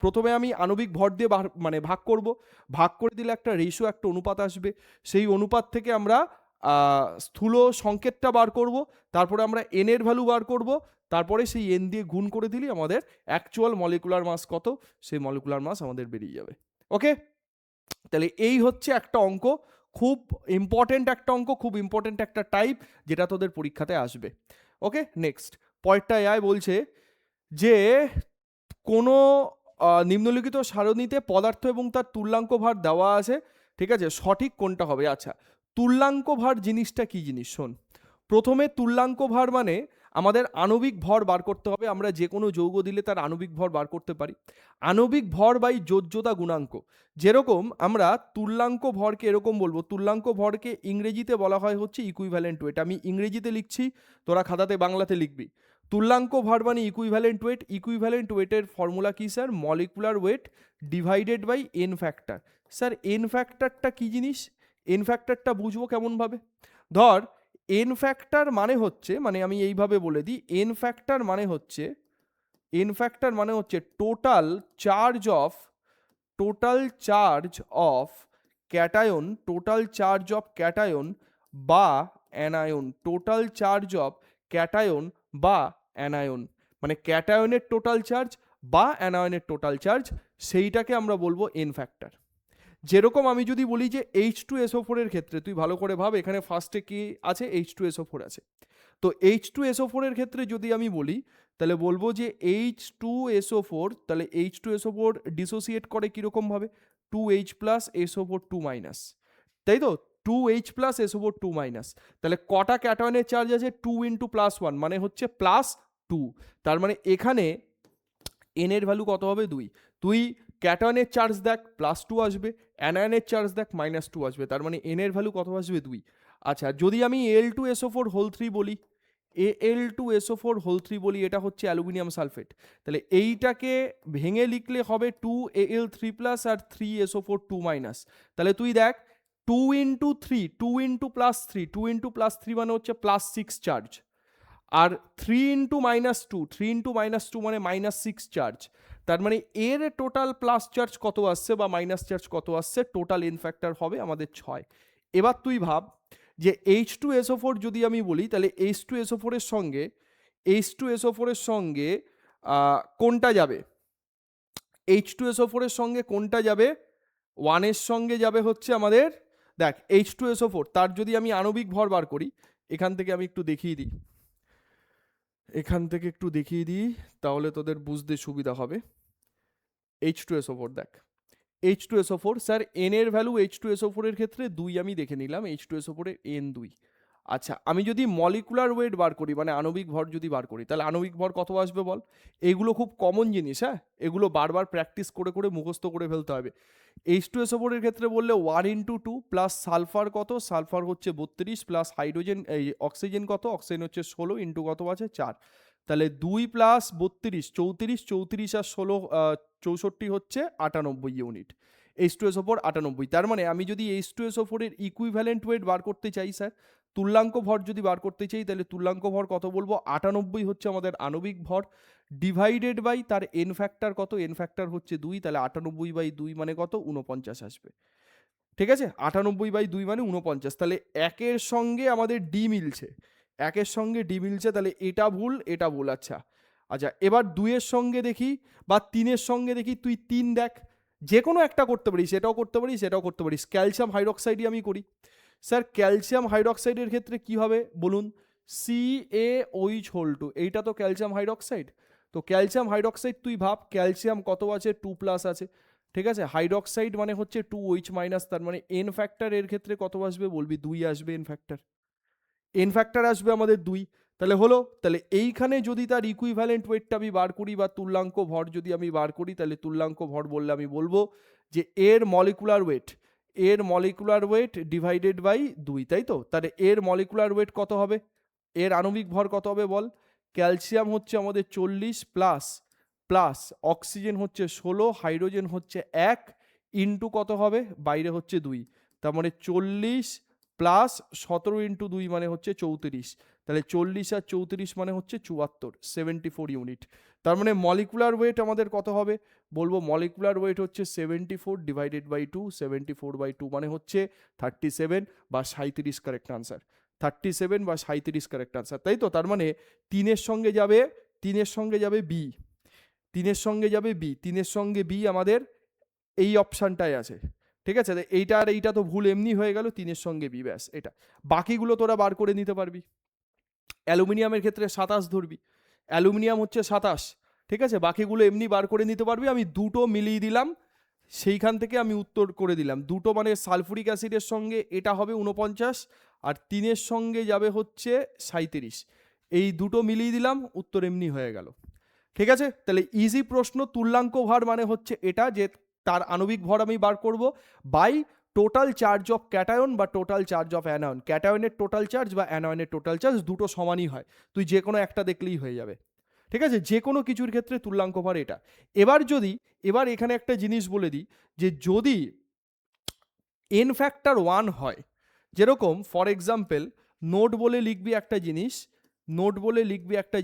প্রথমে আমি আণবিক ভর দিয়ে মানে ভাগ করব, ভাগ করে দিলে একটা রেশিও, একটা অনুপাত আসবে, সেই অনুপাত থেকে আমরা স্থূল সংকেতটা বার করব, তারপরে আমরা এন এর ভ্যালু বার করব, তারপরে সেই এন দিয়ে গুণ করে দিলে আমাদের অ্যাকচুয়াল মলিকুলার মাস কত, সেই মলিকুলার মাস আমাদের বেরিয়ে যাবে। ওকে, তাহলে এই হচ্ছে একটা অঙ্ক, খুব ইম্পর্টেন্ট একটা অঙ্ক, খুব ইম্পর্টেন্ট একটা টাইপ, যেটা তোদের পরীক্ষাতে আসবে। ওকে, নেক্সট পয়েন্টটা আয় বলছে যে কোনো নিম্নলিখিত সারণীতে পদার্থ এবং তার তুল্যাঙ্ক ভার দেওয়া আছে, ঠিক আছে, সঠিক কোনটা হবে। আচ্ছা, তুল্যাঙ্ক ভার জিনিসটা কি জিনিস শোন। প্রথমে তুল্যাঙ্ক ভার মানে আমাদের আণবিক ভর বার করতে হবে, আমরা যে কোনো যৌগ দিলে তার আণবিক ভর বার করতে পারি। আণবিক ভর বাই যোজ্যতা গুণাঙ্ক, যেরকম আমরা তুল্যাঙ্ক ভরকে এরকম বলবো, তুল্যাঙ্ক ভরকে ইংরেজিতে বলা হয় হচ্ছে ইকুইভ্যালেন্ট ওয়েট। আমি ইংরেজিতে লিখছি, তোরা খাতাতে বাংলাতে লিখবি। তুল্যাঙ্ক ভর মানে ইকুইভ্যালেন্ট ওয়েট। ইকুইভ্যালেন্ট ওয়েটের ফর্মুলা কি sir? Molecular weight divided by N factor. Sir N ফ্যাক্টরটা কি জিনিস? এন ফ্যাক্টরটা বুঝবো কেমনভাবে? ধর এন ফ্যাক্টর মানে হচ্ছে, মানে আমি এইভাবে বলে দিই, এন ফ্যাক্টর মানে হচ্ছে total charge of cation, total charge of cation বা anion, total charge of cation বা অ্যানায়ন, মানে ক্যাটায়নের টোটাল চার্জ বা অ্যানায়নের টোটাল চার্জ, সেইটাকে আমরা বলবো এন ফ্যাক্টর। যেরকম আমি যদি বলি যে H2SO4 এর ক্ষেত্রে, তুই ভালো করে ভাব, এখানে ফার্স্টে কি আছে? H2SO4 আছে। তো H2SO4 এর ক্ষেত্রে যদি আমি বলি, তাহলে বলবো যে H2SO4, তাহলে H2SO4 ডিসোসিয়েট করে কিরকম ভাবে? 2H প্লাস SO4 2 মাইনাস, তাই তো, 2H প্লাস SO4 2 মাইনাস। তাহলে কটা ক্যাটায়নের চার্জ আছে? 2 ইন্টু প্লাস 1 মানে হচ্ছে প্লাস 2। তার মানে এখানে এন এর ভ্যালু কত হবে? 2। তুই ক্যাটায়নের চার্জ দেখ, প্লাস 2 আসবে, অ্যানায়নের চার্জ দেখ, মাইনাস 2 আসবে, তার মানে এন এর ভ্যালু কত আসবে? 2। আচ্ছা, যদি আমি Al2SO4 হোল 3 বলি, Al2SO4 হোল 3 বলি, এটা হচ্ছে অ্যালুমিনিয়াম সালফেট, তাহলে এইটাকে ভেঙে লিখলে হবে 2Al3 প্লাস আর 3SO4 2 মাইনাস। তাহলে তুই দেখ 2 into 3, 2 into plus 3, 2 into plus 3 মানে হচ্ছে প্লাস 6 চার্জ, আর 3 ইন্টু মাইনাস 2, 3 ইন্টু মাইনাস 2 মানে মাইনাস 6 চার্জ। তার মানে এর টোটাল প্লাস চার্জ কত আসছে বা মাইনাস চার্জ কত আসছে? টোটাল এন ফ্যাক্টর হবে আমাদের 6। এবার তুই ভাব যে H2SO4 যদি আমি বলি, তাহলে H2SO4 এর সঙ্গে কোনটা যাবে? H2SO4 এর সঙ্গে কোনটা যাবে? 1 এর সঙ্গে যাবে হচ্ছে আমাদের, দেখ H2SO4, তার যদি আমি আণবিক ভর বার করি, এখান থেকে আমি একটু দেখিয়ে দিই, তাহলে তোদের বুঝতে সুবিধা হবে। H2SO4 দেখ, H2SO4 স্যার এন এর ভ্যালু H2SO4 এর ক্ষেত্রে 2 আমি দেখে নিলাম, H2SO4 এর এন 2। আচ্ছা, আমি যদি মলিকুলার ওয়েট বার করি, মানে আণবিক ভর যদি বার করি, তাহলে আণবিক ভর কত আসবে বল? এগুলো খুব কমন জিনিস, হ্যাঁ, এগুলো বারবার প্র্যাকটিস করে করে মুখস্থ করে ফেলতে হবে। H2SO4 এর ক্ষেত্রে বললে 1 ইন্টু 2 প্লাস সালফার কত? সালফার হচ্ছে 32 প্লাস হাইড্রোজেন, এই অক্সিজেন কত? অক্সিজেন হচ্ছে 16 ইন্টু কত আছে? 4। তাহলে 2 প্লাস 32 34, 34 আর 16 64 হচ্ছে 98 ইউনিট। H2SO4 98। তার মানে আমি যদি H2SO4 এর ইকুইভ্যালেন্ট ওয়েট বার করতে চাই স্যার, তুল্যাঙ্ক ভর যদি বার করতে চাই, তাহলে তুল্যাঙ্ক ভর কত বলবো? 98 হচ্ছে আমাদের আণবিক ভর, ডিভাইডেড বাই তার এন ফ্যাক্টর কত? এন ফ্যাক্টর হচ্ছে 2, তাহলে 98 বাই 2 মানে কত? 49 আসবে। ঠিক আছে, 98 বাই 2 মানে 49। তাহলে একের সঙ্গে আমাদের ডি মিলছে, তাহলে এটা ভুল, এটা ভুল। আচ্ছা, এবার 2 এর সঙ্গে দেখি বা 3 এর সঙ্গে দেখি, তুই 3 দেখ, যে কোনো একটা করতে পারিস, এটাও করতে পারিস, এটাও করতে পারিস। ক্যালসিয়াম হাইড্রক্সাইডই আমি করি। স্যার ক্যালসিয়াম হাইড্রক্সাইডের ক্ষেত্রে কি হবে বলুন? CaOH, এইটা তো ক্যালসিয়াম হাইড্রক্সাইড। তো ক্যালসিয়াম হাইড্রক্সাইড তুই ভাব, ক্যালসিয়াম কত আছে? 2+ আছে, ঠিক আছে। হাইড্রক্সাইড মানে হচ্ছে 2OH-, তার মানে এন ফ্যাক্টর এর ক্ষেত্রে কত আসবে বলবি? 2 আসবে এন ফ্যাক্টর। এন ফ্যাক্টর আসবে আমাদের 2। তাহলে হলো, তাহলে এইখানে যদি তার ইকুইভ্যালেন্ট ওয়েটটা আমি বার করি বা তুল্যাঙ্ক ভর যদি আমি বার করি, তাহলে তুল্যাঙ্ক ভর বললে আমি বলবো যে এর মলিকুলার ওয়েট ডিভাইডেড বাই 2, তাই তো? তাহলে এর মলিকুলার ওয়েট কত হবে? এর আণবিক ভর কত হবে বল? ক্যালসিয়াম হচ্ছে আমাদের 40 প্লাস অক্সিজেন হচ্ছে 16, হাইড্রোজেন হচ্ছে 1, ইন্টু কত হবে? বাইরে হচ্ছে 2, তার মানে 40 প্লাস 17 ইন্টু 2 মানে হচ্ছে 34। তাহলে 40 আর 34 মানে হচ্ছে 74, 74 ইউনিট। তার মানে মলিকুলার ওয়েট আমাদের কত হবে বলবো? মলিকুলার ওয়েট হচ্ছে 74 ডিভাইডেড বাই 2, 74/2 মানে হচ্ছে 37 বা 37 কারেক্ট আনসার। 37 বা 37 কারেক্ট আনসার, তাই তো? তার মানে 3-এর সঙ্গে যাবে বি, 3-এর সঙ্গে বি আমাদের এই অপশানটাই আছে, ঠিক আছে। এইটা আর এইটা তো ভুল এমনি হয়ে গেল, 3-এর সঙ্গে বি, ব্যাস এটা। বাকিগুলো তোরা বার করে নিতে পারবি। অ্যালুমিনিয়ামের ক্ষেত্রে 27 ধরবি, অ্যালুমিনিয়াম হচ্ছে 27, ঠিক আছে। বাকিগুলো এমনি বার করে নিতে পারবি। আমি দুটো মিলিয়ে দিলাম, সেইখান থেকে আমি উত্তর করে দিলাম। দুটো মানে সালফুরিক অ্যাসিডের সঙ্গে এটা হবে 49, আর 3-এর সঙ্গে যাবে হচ্ছে 37। এই দুটো মিলিয়ে দিলাম, উত্তর এমনি হয়ে গেল, ঠিক আছে। তাহলে ইজি প্রশ্ন। তুল্যাঙ্ক ভর মানে হচ্ছে এটা, যে তার আণবিক ভর আমি বার করব by total charge of cation বা টোটাল চার্জ অফ অ্যানায়ন। ক্যাটায়নের টোটাল চার্জ বা অ্যানায়নের টোটাল চার্জ দুটো সমানই হয়, তুই যে কোনো একটা দেখলেই হয়ে যাবে, ঠিক আছে। যে কোনো কিছুর ক্ষেত্রে তুল্যাঙ্ক ভর এটা। এবার এখানে একটা জিনিস বলে দিই, যে যদি এন ফ্যাক্টর 1 হয়, যেরকম ফর এক্সাম্পল নোট বলে লিখবি একটা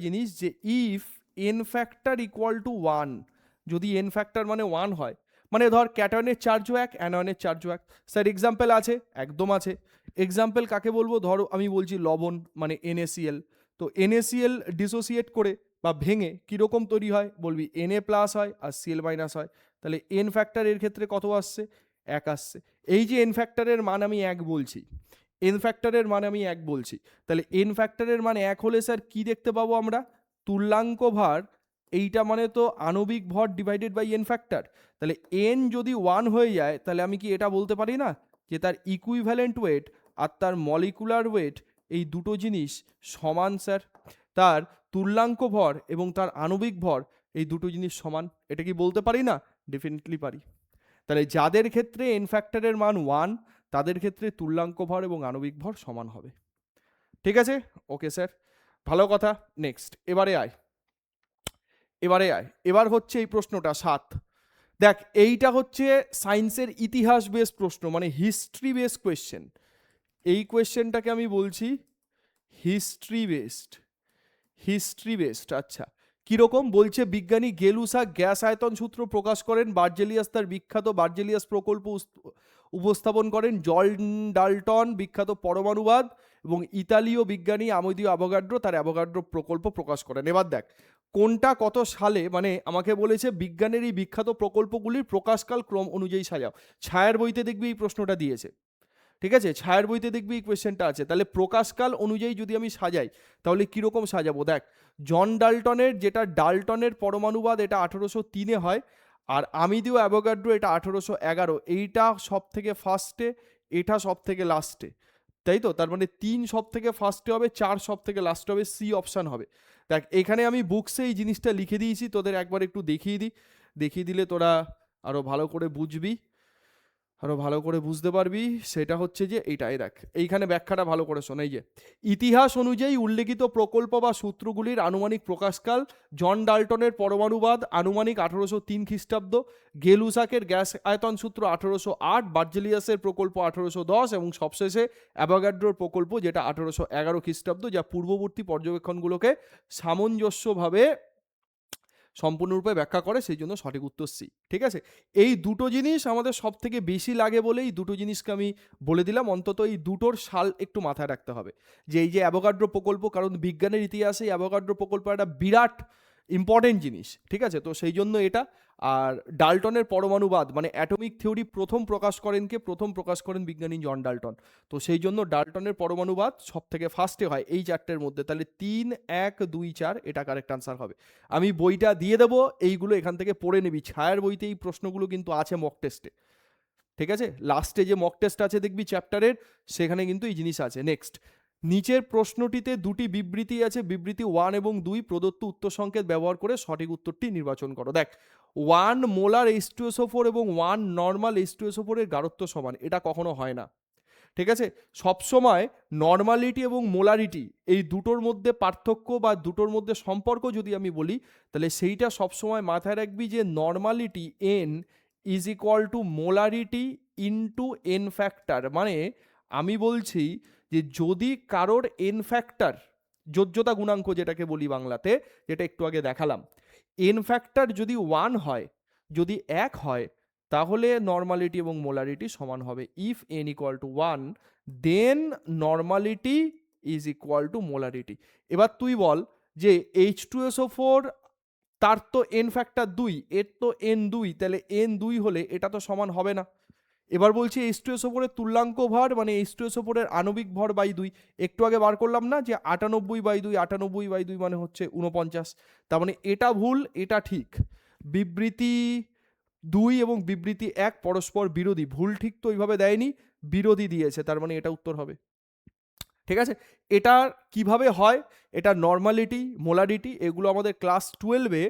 জিনিস, যে if N factor equal to 1, যদি এন ফ্যাক্টর মানে 1 হয়, মানে ধর ক্যাটায়নের চার্জও 1, অ্যানায়নের চার্জও 1। স্যার এক্সাম্পল আছে? একদম আছে। এক্সাম্পল কাকে বলবো? ধরো আমি বলছি লবণ মানে NaCl। তো NaCl ডিসোসিয়েট করে বা ভেঙে কীরকম তৈরি হয় বলবি? Na+ হয় আর Cl- হয়। তাহলে এন ফ্যাক্টর এর ক্ষেত্রে কত আসছে? 1 আসছে। এই যে এন ফ্যাক্টরের মান আমি 1 বলছি, তাহলে এন ফ্যাক্টরের মান 1 হলে স্যার কি দেখতে পাবো আমরা? তুল্যাঙ্ক ভর, এইটা মানে তো আণবিক ভর ডিভাইডেড বাই এন ফ্যাক্টর। তাহলে এন যদি 1 হয়ে যায়, তাহলে আমি কি এটা বলতে পারি না যে তার ইকুইভ্যালেন্ট ওয়েট আর তার মলিকুলার ওয়েট এই দুটো জিনিস সমান স্যার? তার তুল্যাঙ্ক ভর এবং তার আণবিক ভর এই দুটো জিনিস সমান, এটা কি বলতে পারি না? ডেফিনেটলি পারি। তাহলে যাদের ক্ষেত্রে এন ফ্যাক্টরের মান 1, তাদের ক্ষেত্রে তুল্যাঙ্ক ভর এবং আণবিক ভর সমান হবে, ঠিক আছে। ওকে স্যার, ভালো কথা। নেক্সট, এবার হচ্ছে এই প্রশ্নটা 7। দেখ, এইটা হচ্ছে সায়েন্সের ইতিহাস বেস প্রশ্ন, মানে হিস্ট্রি বেস কোয়েশ্চেন। এই কোয়েশ্চেনটাকে আমি বলছি হিস্ট্রি বেসড। আচ্ছা, কিরকম বলছে? বিজ্ঞানী গেলুসা গ্যাস আয়তন সূত্র প্রকাশ করেন, বার্জেলিয়াস তার বিখ্যাত বার্জেলিয়াস প্রকল্প উপস্থাপন করেন, জন ডাল্টন বিখ্যাত পরমাণুবাদ, এবং ইতালীয় বিজ্ঞানী আমেদিও অ্যাভোগাড্রো তার অ্যাভোগাড্রো প্রকল্প প্রকাশ করেন। এবার দেখ কোনটা কত সালে, মানে আমাকে বলেছে বিজ্ঞানের এই বিখ্যাত প্রকল্পগুলির প্রকাশকাল ক্রম অনুযায়ী সাজাও। ছায়ার বইতে দেখবি এই প্রশ্নটা দিয়েছে, ঠিক আছে। ছায়ার বইতে দেখবি এই কোয়েশ্চেনটা আছে। তাহলে প্রকাশকাল অনুযায়ী যদি আমি সাজাই, তাহলে কিরকম সাজাবো? দেখ, জন ডাল্টনের, যেটা ডাল্টনের পরমাণুবাদ, এটা 1803-এ হয়, আর আমেদিও অ্যাভোগাড্রো এটা 1811। এইটা সব থেকে ফার্স্টে, এটা সব থেকে লাস্টে, তাই তো? তার মানে 3 সব থেকে ফার্স্টে হবে, 4 সব থেকে লাস্টে হবে, সি অপশান হবে। দেখ এখানে আমি বুকসে এই জিনিসটা লিখে দিয়েছি, তোদের একবার একটু দেখিয়ে দিলে তোরা আরো ভালো করে বুঝবি, আরো ভালো করে বুঝতে পারবি। সেটা হচ্ছে যে এইটাই, দেখ এইখানে ব্যাখ্যাটা ভালো করে শোন। এই যে ইতিহাস অনুযায়ী উল্লেখিত প্রকল্প বা সূত্রগুলির আনুমানিক প্রকাশকাল: জন ডাল্টনের পরমাণুবাদ আনুমানিক 1803 খ্রিস্টাব্দ, গেলুসাকের গ্যাস আয়তন সূত্র 1808, বার্জেলিয়াসের প্রকল্প 1810, এবং সবশেষে অ্যাভোগাড্রোর প্রকল্প যেটা 1811 খ্রিস্টাব্দ, যা পূর্ববর্তী পর্যবেক্ষণগুলোকে সামঞ্জস্যভাবে সম্পূর্ণরূপে ব্যাখ্যা করে, সেই জন্য সঠিক উত্তর সি, ঠিক আছে। এই দুটো জিনিস আমাদের সব থেকে বেশি লাগে বলে এই দুটো জিনিসকে আমি বলে দিলাম। অন্তত এই দুটোর সাল একটু মাথায় রাখতে হবে, যে এই যে অ্যাভোগাড্রো প্রকল্প, কারণ বিজ্ঞানের ইতিহাসে অ্যাভোগাড্রো প্রকল্প একটা বিরাট ইম্পর্টেন্ট জিনিস, ঠিক আছে? তো সেই জন্য এটা। আর ডাল্টনের পরমাণুবাদ মানে অ্যাটমিক থিওরি প্রথম প্রকাশ করেন বিজ্ঞানী জন ডাল্টন। তো সেই জন্য ডাল্টনের পরমাণুবাদ সব থেকে ফার্স্টে হয় এই চারটের মধ্যে। তাহলে 3, 1, 2, 4 এটা কারেক্ট আনসার হবে। আমি বইটা দিয়ে দেবো, এইগুলো এখান থেকে পড়ে নিবি। ছায়ার বইতে এই প্রশ্নগুলো কিন্তু আছে মক টেস্টে, ঠিক আছে? লাস্টে যে মক টেস্ট আছে দেখবি চ্যাপ্টারের, সেখানে কিন্তু এই জিনিস আছে। নেক্সট, নিচের প্রশ্নটিতে দুটি বিবৃতি আছে, বিবৃতি 1 এবং 2 প্রদত্ত উত্তর সংকেত ব্যবহার করে সঠিক উত্তরটি নির্বাচন করো। দেখ, 1 মোলার H2SO4 এবং 1 নর্মাল H2SO4 এর গাঢ়ত্ব সমান, এটা কখনো হয় না, ঠিক আছে? সবসময় নর্মালিটি এবং মোলারিটি এই দুটোর মধ্যে পার্থক্য বা দুটোর মধ্যে সম্পর্ক যদি আমি বলি, তাহলে সেইটা সবসময় মাথায় রাখবি যে normality n is equal to molarity into n factor. মানে আমি বলছি যে যদি কারোর n ফ্যাক্টর, যোজ্যতা গুণাঙ্ক যেটাকে বলি বাংলাতে, যেটা একটু আগে দেখালাম, n ফ্যাক্টর যদি 1 হয়, যদি 1 হয়, তাহলে নর্মালিটি এবং মোলারিটি সমান হবে। If n equal to 1 then normality is equal to molarity. এবার তুই বল যে H2SO4 তার তো n ফ্যাক্টর 2, এর তো n 2, তাহলে n 2 হলে এটা তো সমান হবে না। এবার বলছি H2SO4 এর তুল্যাঙ্ক ভর মানে H2SO4 এর আণবিক ভর বাই 2, একটু আগে বার করলাম না যে 98/2, 98/2 মানে হচ্ছে 49। তার মানে এটা ভুল, এটা ঠিক। বিবৃতি 2 এবং বিবৃতি 1 পরস্পর বিরোধী, ভুল ঠিক তো ওইভাবে দেয়নি, বিরোধী দিয়েছে, তার মানে এটা উত্তর হবে, ঠিক আছে? এটা কিভাবে হয়, এটা নর্মালিটি, মোলারিটি এগুলো আমাদের ক্লাস 12-এ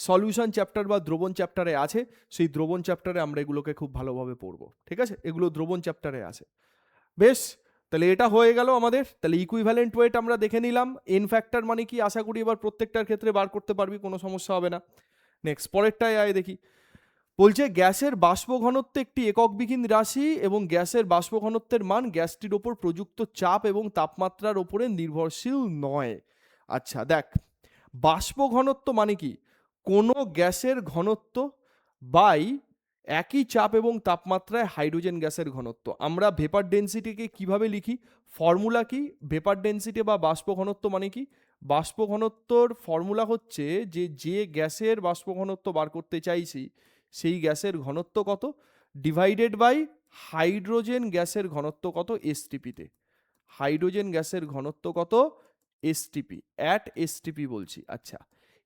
সলিউশন চ্যাপ্টার বা দ্রবণ চ্যাপ্টারে আছে। সেই দ্রবণ চ্যাপ্টারে আমরা এগুলোকে খুব ভালোভাবে পড়বো, ঠিক আছে? এগুলো দ্রবণ চ্যাপ্টারে আছে। বেশ, তাহলে এটা হয়ে গেল আমাদের। তাহলে ইকুইভ্যালেন্ট ওয়েট আমরা দেখে নিলাম। এন ফ্যাক্টর মানে কি আশা করি এবার প্রত্যেকটার ক্ষেত্রে বার করতে পারবি, কোনো সমস্যা হবে না। নেক্সট, পরেরটায় আয় দেখি। বলছে গ্যাসের বাষ্প ঘনত্ব একটি এককবিহীন রাশি এবং গ্যাসের বাষ্প ঘনত্বের মান গ্যাসটির ওপর প্রযুক্ত চাপ এবং তাপমাত্রার ওপরে নির্ভরশীল নয়। আচ্ছা দেখ, বাষ্প ঘনত্ব মানে কি? কোনো গ্যাসের ঘনত্ব বাই একই চাপ এবং তাপমাত্রায় হাইড্রোজেন গ্যাসের ঘনত্ব। আমরা ভেপার ডেন্সিটিকে কিভাবে লিখি? ফর্মুলা কি? ভেপার ডেন্সিটি বা বাষ্প ঘনত্ব মানে কি? বাষ্প ঘনত্বর ফর্মুলা হচ্ছে যে গ্যাসের বাষ্প ঘনত্ব বার করতে চাইছি সেই গ্যাসের ঘনত্ব কত ডিভাইডেড বাই হাইড্রোজেন গ্যাসের ঘনত্ব কত এসটিপিতে। হাইড্রোজেন গ্যাসের ঘনত্ব কত? এসটিপি, অ্যাট এসটিপি বলছি। আচ্ছা,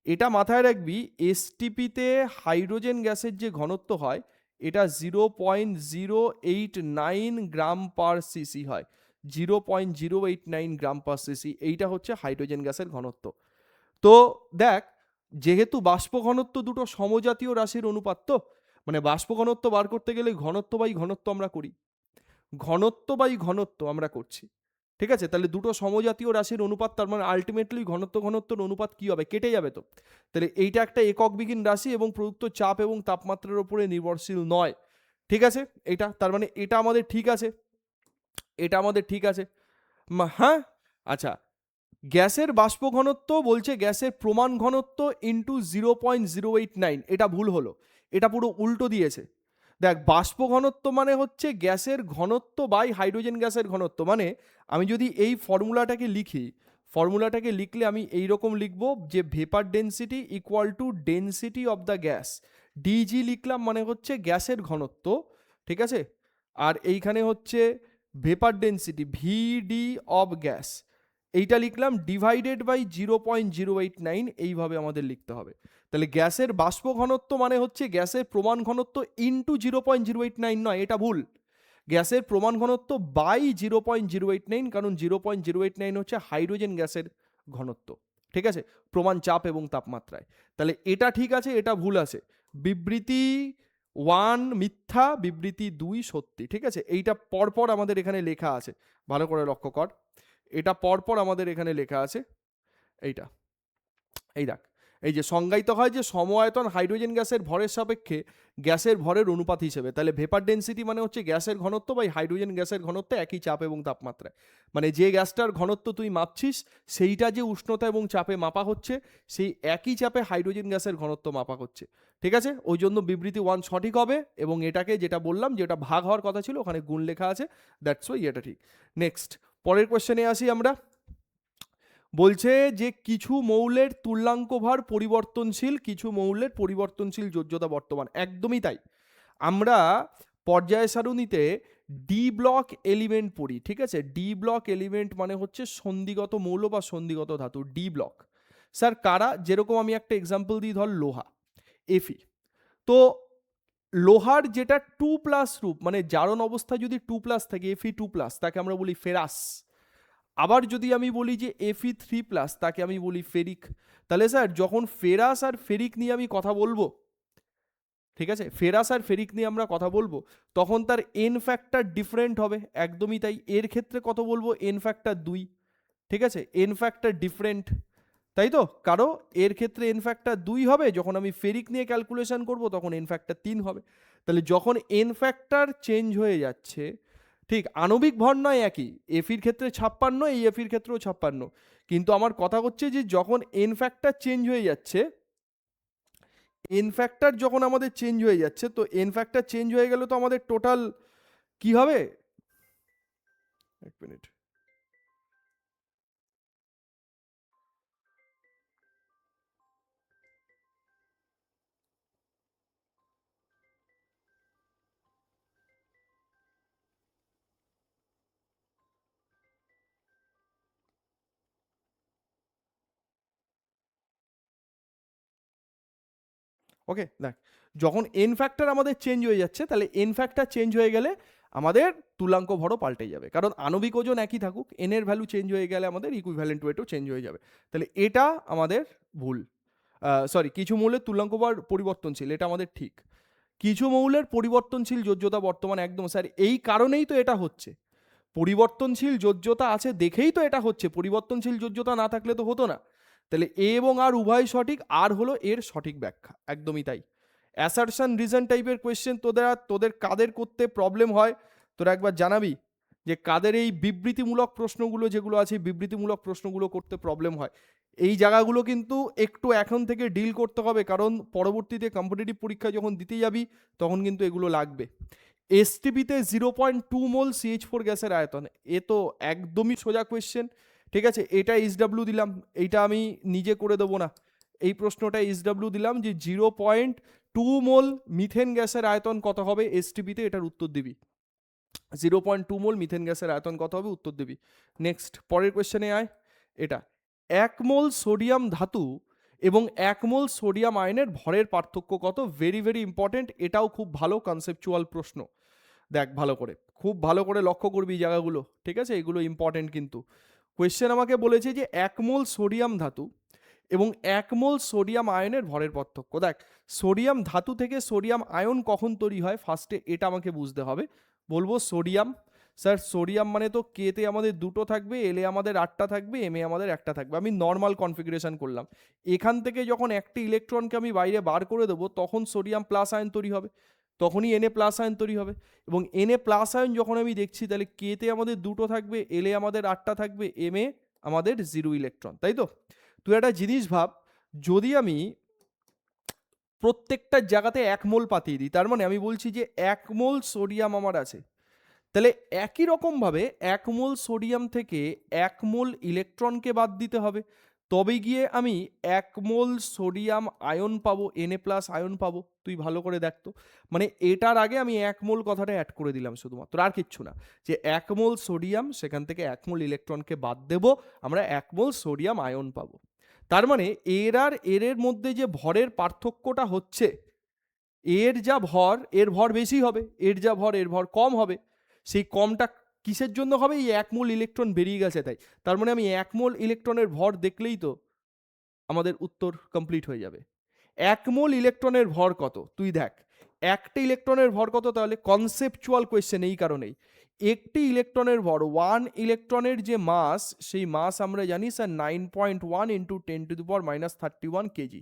এটা মাথায় রাখবি, এসটিপিতে হাইড্রোজেন গ্যাসের যে ঘনত্ব হয় এটা 0.089 গ্রাম পার সিসি হয়, 0.089 গ্রাম পার সিসি। এইটা হচ্ছে হাইড্রোজেন গ্যাসের ঘনত্ব। তো দেখ, যেহেতু বাষ্প ঘনত্ব দুটো সমজাতীয় রাশির অনুপাত, তো মানে বাষ্প ঘনত্ব বার করতে গেলে ঘনত্ব বাই ঘনত্ব আমরা করি, ঘনত্ব বাই ঘনত্ব আমরা করছি, ঠিক আছে? তাহলে দুটো সমজাতীয় রাশির অনুপাত, তার মানে আলটিমেটলি ঘনত্ব ঘনত্বের অনুপাত কি হবে? কেটে যাবে তো। তাহলে এইটা একটা এককবিহীন রাশি এবং প্রযুক্ত চাপ এবং তাপমাত্রার উপরে নির্ভরশীল নয়, ঠিক আছে? এটা তার মানে এটা আমাদের ঠিক আছে, এটা আমাদের ঠিক আছে। হ্যাঁ, আচ্ছা, গ্যাসের বাষ্প ঘনত্ব বলছে গ্যাসের প্রমাণ ঘনত্ব ইন্টু 0.089, এটা ভুল হলো, এটা পুরো উল্টো দিয়েছে। দেখ, বাষ্প ঘনত্ব মানে হচ্ছে গ্যাসের ঘনত্ব বাই হাইড্রোজেন গ্যাসের ঘনত্ব। মানে আমি যদি এই ফর্মুলাটাকে লিখি, ফর্মুলাটাকে লিখলে আমি এই রকম লিখবো যে vapour density equal to density of the gas, DG লিখলাম মানে হচ্ছে গ্যাসের ঘনত্ব, ঠিক আছে? আর এইখানে হচ্ছে vapour density VD of gas, এইটা লিখলাম ডিভাইডেড বাই 0.089, এইভাবে আমাদের লিখতে হবে। তাহলে গ্যাসের বাষ্প ঘনত্ব মানে হচ্ছে গ্যাসের প্রমাণ ঘনত্ব ইন্টু 0.089 নয়, এটা ভুল, গ্যাসের প্রমাণ ঘনত্ব বাই 0.089, কারণ 0.089 হচ্ছে হাইড্রোজেন গ্যাসের ঘনত্ব, ঠিক আছে, প্রমাণ চাপ এবং তাপমাত্রায়। তাহলে এটা ঠিক আছে, এটা ভুল আছে। বিবৃতি 1 মিথ্যা, বিবৃতি 2 সত্যি, ঠিক আছে? এইটা পরপর আমাদের এখানে লেখা আছে, ভালো করে লক্ষ্য কর, এটা পরপর আমাদের এখানে লেখা আছে। এইটা, এই দেখ, এই যে সংজ্ঞায়িত হয় যে সমআয়তন হাইড্রোজেন গ্যাসের ভরের সাপেক্ষে গ্যাসের ভরের অনুপাত হিসেবে। তাহলে ভেপার ডেন্সিটি মানে হচ্ছে গ্যাসের ঘনত্ব বাই হাইড্রোজেন গ্যাসের ঘনত্ব একই চাপ এবং তাপমাত্রায়। মানে যে গ্যাসটার ঘনত্ব তুই মাপছিস সেইটা যে উষ্ণতা এবং চাপে মাপা হচ্ছে, সেই একই চাপে হাইড্রোজেন গ্যাসের ঘনত্ব মাপা হচ্ছে, ঠিক আছে? ওই জন্য বিবৃতি 1 সঠিক হবে, এবং এটাকে যেটা বললাম যেটা ভাগ হওয়ার কথা ছিল ওখানে গুণ লেখা আছে, দ্যাটস ওয়াই এটা ঠিক। নেক্সট, পরের কোশ্চেনে আসি আমরা। বলছে যে কিছু মৌলের তুল্যাঙ্ক ভার পরিবর্তনশীল, কিছু মৌলের পরিবর্তনশীল যোজ্যতা বর্তমান, একদমই তাই। আমরা পর্যায় সারণীতে ডি ব্লক এলিমেন্ট পড়ি, ঠিক আছে? ডি ব্লক এলিমেন্ট মানে হচ্ছে সন্ধিগত মৌল বা সন্ধিগত ধাতু, ডি ব্লক। স্যার কারা? যেরকম আমি একটা এক্সাম্পল দিই, ধর লোহা, এফি। তো লোহার যেটা 2+ রূপ, মানে জারণ অবস্থা যদি 2+ থাকে, Fe2+, তাকে আমরা বলি ফেরাস। আবার যদি আমি বলি যে Fe3+, তাকে আমি বলি ফেরিক। তাহলে স্যার যখন ফেরাস আর ফেরিক নিয়ে আমি কথা বলবো, ঠিক আছে, ফেরাস আর ফেরিক নিয়ে আমরা কথা বলবো, তখন তার এন ফ্যাক্টর ডিফারেন্ট হবে, একদমই তাই। এর ক্ষেত্রে কত বলবো? এন ফ্যাক্টর 2, ঠিক আছে, এন ফ্যাক্টর ডিফারেন্ট, তাই তো? কারো এর ক্ষেত্রে এন ফ্যাক্টর 2 হবে, যখন আমি ফেরিক নিয়ে ক্যালকুলেশন করব তখন এন ফ্যাক্টর 3 হবে। তাহলে যখন এন ফ্যাক্টর চেঞ্জ হয়ে যাচ্ছে, ঠিক, আণবিক ভর নয় একই, এফির ক্ষেত্রে 56, এই এফির ক্ষেত্রেও 56, কিন্তু আমার কথা হচ্ছে যে যখন এন ফ্যাক্টর চেঞ্জ হয়ে যাচ্ছে, এন ফ্যাক্টর যখন আমাদের চেঞ্জ হয়ে যাচ্ছে, তো এন ফ্যাক্টর চেঞ্জ হয়ে গেলে তো আমাদের টোটাল কি হবে? এক মিনিট। ওকে, দেখ, যখন এন ফ্যাক্টর আমাদের চেঞ্জ হয়ে যাচ্ছে, তাহলে এন ফ্যাক্টর চেঞ্জ হয়ে গেলে আমাদের তুলাঙ্ক ভরও পাল্টে যাবে, কারণ আণবিক ওজন একই থাকুক, এন এর ভ্যালু চেঞ্জ হয়ে গেলে আমাদের ইকুইভ্যালেন্ট ওয়েটও চেঞ্জ হয়ে যাবে। তাহলে এটা আমাদের ভুল। সরি, কিছু মৌলের তুলাঙ্ক ভর পরিবর্তনশীল, এটা আমাদের ঠিক। কিছু মৌলের পরিবর্তনশীল যোজ্যতা বর্তমান, একদম স্যার, এই কারণেই তো এটা হচ্ছে। পরিবর্তনশীল যোজ্যতা আছে দেখেই তো এটা হচ্ছে, পরিবর্তনশীল যোজ্যতা না থাকলে তো হতো না। তাহলে এ এবং আর উভয় সঠিক, আর হলো এর সঠিক ব্যাখ্যা, একদমই তাই। অ্যাসারশন রিজন টাইপের কোয়েশ্চেন তোদের কাদের করতে প্রবলেম হয় তোরা একবার জানাবি, যে কাদের এই বিবৃতিমূলক প্রশ্নগুলো যেগুলো আছে, বিবৃতিমূলক প্রশ্নগুলো করতে প্রবলেম হয়। এই জায়গাগুলো কিন্তু একটু এখন থেকে ডিল করতে হবে, কারণ পরবর্তীতে কম্পিটিটিভ পরীক্ষা যখন দিতে যাবি তখন কিন্তু এগুলো লাগবে। এসটিপিতে 0.2 মোল CH4 গ্যাসের আয়তন, এ তো একদমই সোজা কোয়েশ্চেন, ঠিক আছে? এটা SW দিলাম, এইটা আমি নিজে করে দেবো না, এই প্রশ্নটা SW দিলাম যে 0.2 মোল মিথেন গ্যাসের আয়তন কত হবে এসটিপিতে, এটার উত্তর দিবি। 0.2 মোল মিথেন গ্যাসের আয়তন কত হবে, উত্তর দিবি। নেক্সট, পরের কোয়েশ্চেনে আয়। এটা 1 মোল সোডিয়াম ধাতু এবং 1 মোল সোডিয়াম আয়নের ভরের পার্থক্য কত? ভেরি ভেরি ইম্পর্টেন্ট, এটাও খুব ভালো কনসেপচুয়াল প্রশ্ন। দেখ ভালো করে, খুব ভালো করে লক্ষ্য করবি এই জায়গাগুলো, ঠিক আছে? এগুলো ইম্পর্টেন্ট কিন্তু। কোয়েশ্চেন আমাকে বলেছে যে 1 মোল সোডিয়াম ধাতু এবং 1 মোল সোডিয়াম আয়নের ভরের পার্থক্য। দেখ, সোডিয়াম ধাতু থেকে সোডিয়াম আয়ন কখন তৈরি হয়, ফার্স্টে এটা আমাকে বুঝতে হবে। বলবো সোডিয়াম, স্যার সোডিয়াম মানে তো কেতে আমাদের 2টো থাকবে, এলে আমাদের 8টা থাকবে, এমে আমাদের 1টা থাকবে। আমি নর্মাল কনফিগারেশন করলাম, এখান থেকে যখন একটি ইলেকট্রনকে আমি বাইরে বার করে দেবো তখন সোডিয়াম প্লাস আয়ন তৈরি হবে, তখনই এনএ প্লাস আয়ন তৈরি হবে। এবং এনএ প্লাস আয়ন যখন আমি দেখছি, তাহলে কেতে আমাদের 2টো থাকবে, এলে আমাদের 8টা থাকবে, এমএ আমাদের 0 ইলেকট্রন, তাই তো? তুই একটা জিনিস ভাব, যদি আমি প্রত্যেকটা জায়গাতে 1 মোল পাঠিয়ে দিই, তার মানে আমি বলছি যে 1 মোল সোডিয়াম আমার আছে, তাহলে একই রকমভাবে 1 মোল সোডিয়াম থেকে 1 মোল ইলেকট্রনকে বাদ দিতে হবে, তবে গিয়ে আমি 1 মোল সোডিয়াম আয়ন পাবো, এনএ প্লাস আয়ন পাবো। তুই ভালো করে দেখতো, মানে এটার আগে আমি 1 মোল কথাটা অ্যাড করে দিলাম শুধুমাত্র, আর কিচ্ছু না, যে 1 মোল সোডিয়াম, সেখান থেকে 1 মোল ইলেকট্রনকে বাদ দেবো, আমরা 1 মোল সোডিয়াম আয়ন পাবো। তার মানে এর আর এর মধ্যে যে ভরের পার্থক্যটা হচ্ছে, এর যা ভর এর ভর বেশি হবে, এর যা ভর এর ভর কম হবে। সেই কমটা কিসের জন্য হবে? এই 1 মোল ইলেকট্রন বেরিয়ে গেছে তাই। তার মানে আমি 1 মোল ইলেকট্রনের ভর দেখলেই তো আমাদের উত্তর কমপ্লিট হয়ে যাবে। 1 মোল ইলেকট্রনের ভর কত তুই দেখ, একটা ইলেকট্রনের ভর কত? তাহলে কনসেপচুয়াল কোয়েশ্চেন এই কারণেই, একটি ইলেকট্রনের ভর, 1 ইলেকট্রনের যে মাস, সেই মাস আমরা জানি স্যার 9.1 ইন্টু 10⁻31 কেজি,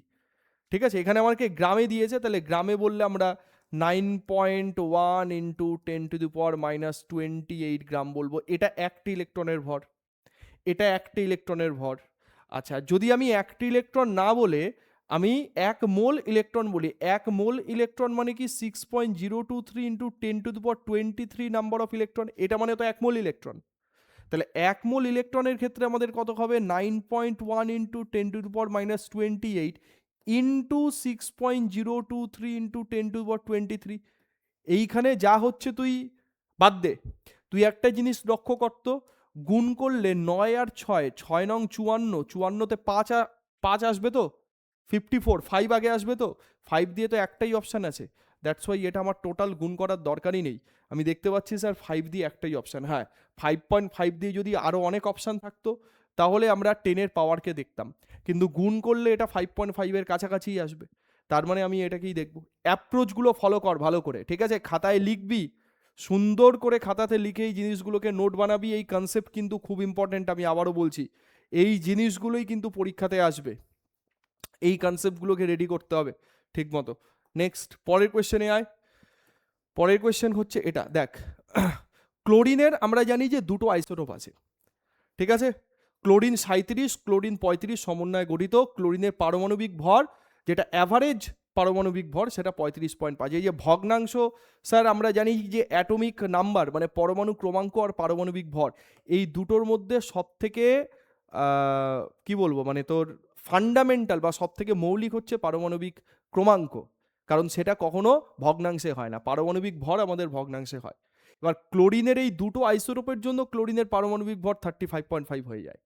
ঠিক আছে? এখানে আমাকে গ্রামে দিয়েছে, তাহলে গ্রামে বললে আমরা 9.1 ইন্টু 10⁻28 গ্রাম বলবো। এটা একটি ইলেকট্রনের ভর, এটা একটি ইলেকট্রনের ভর। আচ্ছা, যদি আমি একটি ইলেকট্রন না বলে আমি 1 মোল ইলেকট্রন বলি, 1 মোল ইলেকট্রন মানে কি 6.023 ইন্টু 10⁻23 নাম্বার অফ ইলেকট্রন, এটা মানে তো 1 মোল ইলেকট্রন। তাহলে 1 মোল ইলেকট্রনের ক্ষেত্রে আমাদের কত হবে 9.1 ইন্টু 10⁻28 ইন্টু 6.023 ইন্টু 10⁻23। এইখানে যা হচ্ছে তুই বাদ দে, তুই একটা জিনিস লক্ষ্য করতো, গুণ করলে 9 আর 6, 6 নং 54, 54তে 5 আসবে তো, 54, 5 আগে আসবে তো, 5 দিয়ে তো একটাই অপশান আছে, দ্যাটস ওয়াই এটা আমার টোটাল গুণ করার দরকারই নেই। আমি দেখতে পাচ্ছি স্যার 5 দিয়ে একটাই অপশান, হ্যাঁ 5.5 দিয়ে যদি আরও অনেক অপশান থাকতো তাহলে আমরা 10-এর পাওয়ারকে দেখতাম, কিন্তু গুণ করলে এটা 5.5-এর কাছাকাছিই আসবে, তার মানে আমি এটাকেই দেখব। অ্যাপ্রোচগুলো ফলো কর ভালো করে, ঠিক আছে, খাতায় লিখবি, সুন্দর করে খাতাতে লিখে এই জিনিসগুলোকে নোট বানাবি, এই কনসেপ্ট কিন্তু খুব ইম্পর্টেন্ট, আমি আবারও বলছি এই জিনিসগুলোই কিন্তু পরীক্ষাতে আসবে, এই কনসেপ্টগুলোকে রেডি করতে হবে ঠিক মতো। নেক্সট পরের কোয়েশ্চেনে আয়। পরের কোয়েশ্চেন হচ্ছে এটা দেখ, ক্লোরিনের আমরা জানি যে দুটো আইসোটোপ আছে, ঠিক আছে, ক্লোরিন 37, ক্লোরিন 35 সমন্বয়ে গঠিত। ক্লোরিনের পারমাণবিক ভর যেটা অ্যাভারেজ পারমাণবিক ভর সেটা 35.5। এই যে ভগ্নাংশ স্যার আমরা জানি যে অ্যাটমিক নাম্বার মানে পরমাণু ক্রমাঙ্ক আর পারমাণবিক ভর, এই দুটোর মধ্যে সব থেকে কি বলবো মানে তোর ফান্ডামেন্টাল বা সব থেকে মৌলিক হচ্ছে পারমাণবিক ক্রমাঙ্ক, কারণ সেটা কখনো ভগ্নাংশে হয় না, পারমাণবিক ভর আমাদের ভগ্নাংশে হয়। এবার ক্লোরিনের এই দুটো আইসোটোপের জন্য ক্লোরিনের পারমাণবিক ভর 35.5 হয়ে যায়,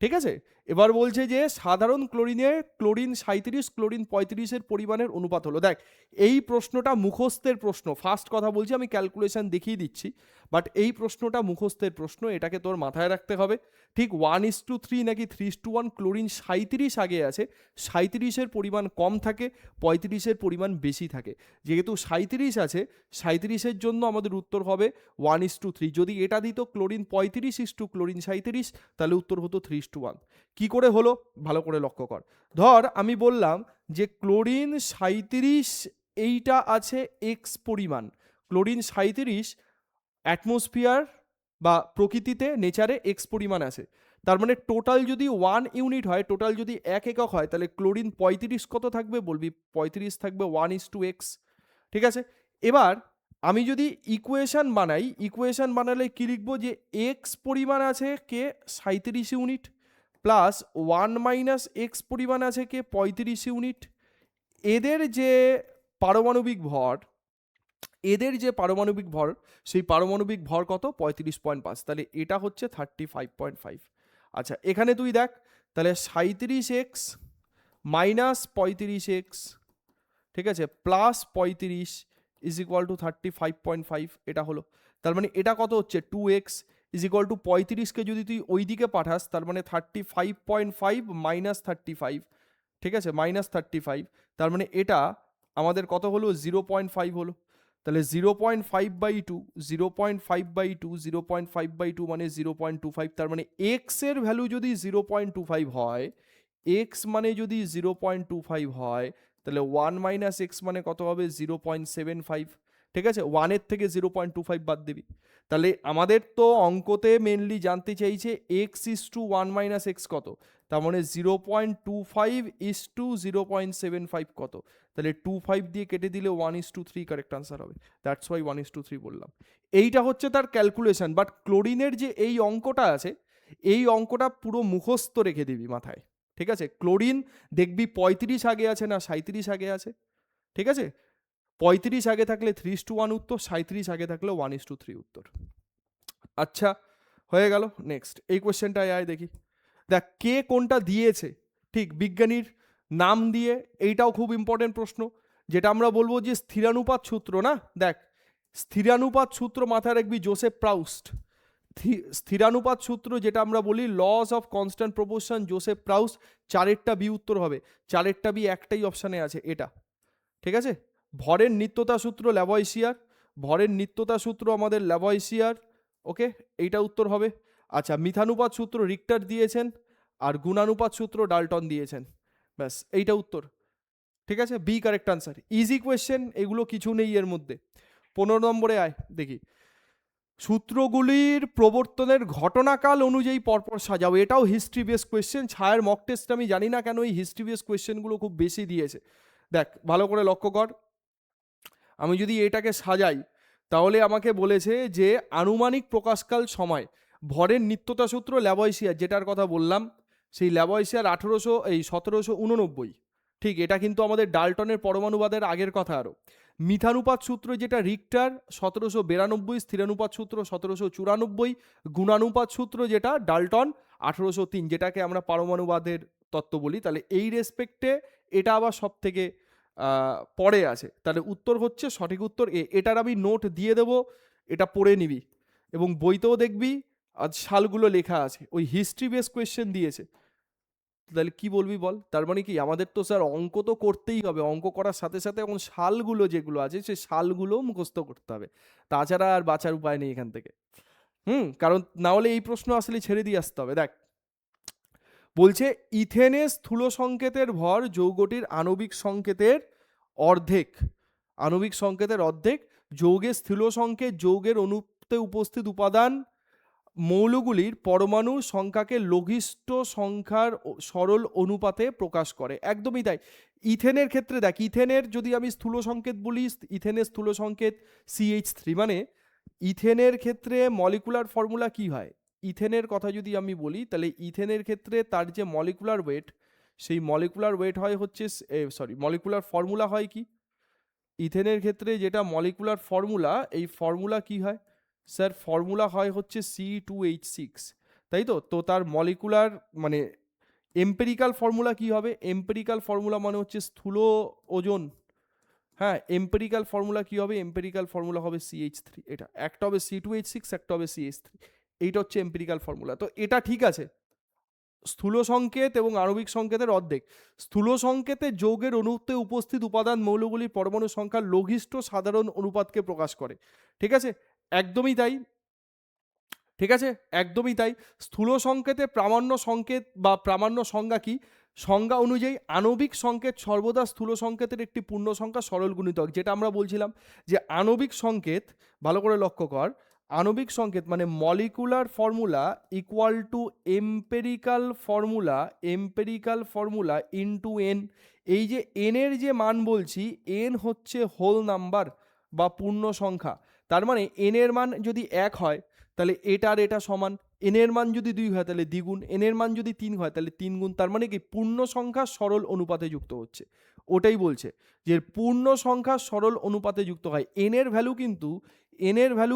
ঠিক আছে। এবার বলছে যে সাধারণ ক্লোরিনে ক্লোরিন 37 ক্লোরিন 35-এর পরিমাণের অনুপাত হলো। দেখ এই প্রশ্নটা মুখস্থের প্রশ্ন, ফার্স্ট কথা বলছি, আমি ক্যালকুলেশন দেখিয়ে দিচ্ছি, বাট এই প্রশ্নটা মুখস্থের প্রশ্ন, এটাকে তোর মাথায় রাখতে হবে। ঠিক 1:3 নাকি 3:1 ক্লোরিন 37 আগে আছে, 37-এর পরিমাণ কম থাকে, 35-এর পরিমাণ বেশি থাকে। যেহেতু 37 আছে, 37-এর জন্য আমাদের উত্তর হবে 1:3। যদি এটা দিত ক্লোরিন 35 ক্লোরিন 37, তাহলে উত্তর হতো 3:1। কি করে হলো ভালো করে লক্ষ্য কর। ধর আমি বললাম যে ক্লোরিন 37 এইটা আছে এক্স পরিমাণ, ক্লোরিন 37 অ্যাটমসফিয়ার বা প্রকৃতিতে নেচারে এক্স পরিমাণ আছে, তার মানে টোটাল যদি 1 ইউনিট হয়, টোটাল যদি 1 একক হয়, তাহলে ক্লোরিন 35 কত থাকবে বলবি, 35 থাকবে 1:x, ঠিক আছে। এবার আমি যদি ইকুয়েশন বানাই, ইকুয়েশন বানালে কি লিখবো, যে এক্স পরিমাণ আছে কে 37 ইউনিট প্লাস 1 - এক্স পরিমাণ আছে কে 35 ইউনিট, এদের যে পারমাণবিক ভর, এদের যে পারমাণবিক ভর, সেই পারমাণবিক ভর কত 35.5, তাহলে এটা হচ্ছে 35.5। আচ্ছা এখানে তুই দেখ, তাহলে 37x মাইনাস 35x, ঠিক আছে, প্লাস 35 ইজ ইকুয়াল টু 35.5, এটা হলো। তার মানে এটা কত হচ্ছে 2x ইজ ইকুয়াল টু 35কে যদি তুই ওই দিকে পাঠাস, তার মানে 35.5 মাইনাস 35, ঠিক আছে, মাইনাস 35, তার মানে এটা আমাদের কত হলো 0.5 হলো। তাহলে 0.5/2, 0.5/2, 0.5/2 মানে 0.25, তার মানে এক্স এর ভ্যালু যদি 0.25 হয়, এক্স মানে যদি 0.25 হয়, তাহলে 1 - এক্স মানে কত হবে 0.75, ঠিক আছে, 1-এর থেকে 0.25 বাদ দিবি। তাহলে আমাদের তো অঙ্কতে মেনলি জানতে চাইছে এক্স ইস টু 1 - এক্স কত, তার মানে 0.25 ইস টু 0.75 কত, তাহলে 25 দিয়ে কেটে দিলে 1:3 কারেক্ট আনসার হবে, দ্যাটস ওয়াই 1:3 বললাম। এইটা হচ্ছে তার ক্যালকুলেশন, বাট ক্লোরিনের যে এই অঙ্কটা আছে, এই অঙ্কটা পুরো মুখস্থ রেখে দিবি মাথায়, ঠিক আছে। ক্লোরিন দেখবি 35 আগে আছে না 37 আগে আছে, ঠিক আছে, 35 আগে থাকলে 3:1 উত্তর, 37 আগে থাকলে 1:3 উত্তর। আচ্ছা হয়ে গেল। নেক্সট এই কোয়েশ্চেনটায় আয় দেখি। দেখ কে কোনটা দিয়েছে, ঠিক বিজ্ঞানীর নাম দিয়ে, এইটাও খুব ইম্পর্টেন্ট প্রশ্ন, যেটা আমরা বলবো যে স্থিরানুপাত সূত্র না। দেখ স্থিরানুপাত সূত্র মাথায় রাখবি, জোসেফ প্রাউস্ট। স্থিরানুপাত সূত্র যেটা আমরা বলি laws of constant proportion, Joseph Proust. 4-এরটা বি উত্তর হবে, 4-এরটা বি একটাই অপশানে আছে এটা, ঠিক আছে। ভরের নিত্যতা সূত্র ল্যাভয়েসিয়ার, ভরের নিত্যতা সূত্র আমাদের ল্যাভয়েসিয়ার, ওকে, এইটা উত্তর হবে। আচ্ছা মিথানুপাত সূত্র রিক্টার দিয়েছেন, আর গুণানুপাত সূত্র ডাল্টন দিয়েছেন, ব্যাস এইটা উত্তর, ঠিক আছে, B correct answer. Easy question, এগুলো কিছু নেই এর মধ্যে। 15 নম্বরে আয় দেখি, সূত্রগুলির প্রবর্তনের ঘটনাকাল অনুযায়ী পরপর সাজাও। এটাও হিস্ট্রি বেস কোয়েশ্চেন, ছায়ের মক টেস্ট আমি জানি না কেন এই হিস্ট্রি বেস কোয়েশ্চেনগুলো খুব বেশি দিয়েছে। দেখ ভালো করে লক্ষ্য কর, আমি যদি এটাকে সাজাই, তাহলে আমাকে বলেছে যে আনুমানিক প্রকাশকাল সময়, ভরের নিত্যতা সূত্র ল্যাভয়েশিয়ার, যেটার কথা বললাম, সেই ল্যাভয়েশিয়ার 1789, ঠিক, এটা কিন্তু আমাদের ডাল্টনের পরমাণুবাদের আগের কথা আরও। মিথানুপাত সূত্র যেটা রিক্টার 1792, স্থিরানুপাত সূত্র 1794, গুণানুপাত সূত্র যেটা ডাল্টন 1803, যেটাকে আমরা পারমাণুবাদের তত্ত্ব বলি। তাহলে এই রেসপেক্টে এটা আবার সব থেকে পরে আছে। তাহলে উত্তর হচ্ছে, সঠিক উত্তর এ। এটার আমি নোট দিয়ে দেবো, এটা পড়ে নিবি, এবং বইতেও দেখবি আজ সালগুলো লেখা আছে, ওই হিস্ট্রি বেস কোয়েশ্চেন দিয়েছে। তাহলে কি বলবি বল? তার মানে কি, আমাদের তো স্যার অঙ্ক তো করতেই হবে, অঙ্ক করার সাথে সাথে এখন সালগুলো যেগুলো আছে সেই সালগুলো মুখস্থ করতে হবে, তাছাড়া আর বাঁচার উপায় নেই এখান থেকে। কারণ না হলে এই প্রশ্ন আসলে ছেড়ে দিয়ে আসতে হবে। দেখ, বলছে ইথেনে স্থূল সংকেতের ভর যৌগটির আণবিক সংকেতের অর্ধেক, আণবিক সংকেতের অর্ধেক। যৌগের স্থূল সংকেত যৌগের অণুতে উপস্থিত উপাদান মৌলগুলির পরমাণু সংখ্যাকে লঘিষ্ঠ সংখ্যার সরল অনুপাতে প্রকাশ করে। একদমই তাই। ইথেনের ক্ষেত্রে দেখ, ইথেনের যদি আমি স্থূল সংকেত বলি, ইথেনের স্থূল সংকেত CH3, মানে ইথেনের ক্ষেত্রে মলিকুলার ফর্মুলা কি হয়? ইথেনের কথা যদি আমি বলি, তাহলে ইথেনের ক্ষেত্রে তার যে মলিকুলার ওয়েট, সেই মলিকুলার ওয়েট হয় হচ্ছে, মলিকুলার ফর্মুলা হয় কি? ইথেনের ক্ষেত্রে যেটা মলিকুলার ফর্মুলা, এই ফর্মুলা কি হয় স্যার? ফর্মুলা হয় হচ্ছে C2H6, তাই তো? তো তার মলিকুলার মানে এম্পেরিক্যাল ফর্মুলা কি হবে? এম্পেরিক্যাল ফর্মুলা মানে হচ্ছে স্থূল ওজন। হ্যাঁ, এম্পেরিক্যাল ফর্মুলা কি হবে? এম্পেরিক্যাল ফর্মুলা হবে CH3। এটা একটা হবে C2H6, একটা হবে CH3। এইটা হচ্ছে এম্পেরিক্যাল ফর্মুলা। তো এটা ঠিক আছে, স্থূল সংকেত এবং আণবিক সংকেতের অর্ধেক। স্থূল সংকেতে যৌগের অণুতে উপস্থিত উপাদান মৌলগুলির পরমাণু সংখ্যার লঘিষ্ঠ সাধারণ অনুপাতকে প্রকাশ করে। ঠিক আছে, একদমই তাই। ঠিক আছে, একদমই তাই। স্থূল সংকেতে প্রামাণ্য সংকেত বা প্রামাণ্য সংজ্ঞা কি? সংজ্ঞা অনুযায়ী আণবিক সংকেত সর্বদা স্থূল সংকেতের একটি পূর্ণ সংখ্যা সরল গুণিতক। যেটা আমরা বলছিলাম যে আণবিক সংকেত, ভালো করে লক্ষ্য কর, আণবিক সংকেত মানে molecular formula equal to empirical formula, empirical formula into N. এই যে এন এর যে মান বলছি, এন হচ্ছে হোল নাম্বার বা পূর্ণ সংখ্যা। তার মানে এন এর মান যদি 1 হয় তাহলে এটার এটা সমান, এন এর মান যদি 2 হয় তাহলে দ্বিগুণ, এন এর মান যদি 3 হয় তাহলে 3 গুণ। তার মানে কি, পূর্ণ সংখ্যা সরল অনুপাতে যুক্ত হচ্ছে। ওটাই বলছে যে পূর্ণ সংখ্যা সরল অনুপাতে যুক্ত হয়। এন এর ভ্যালু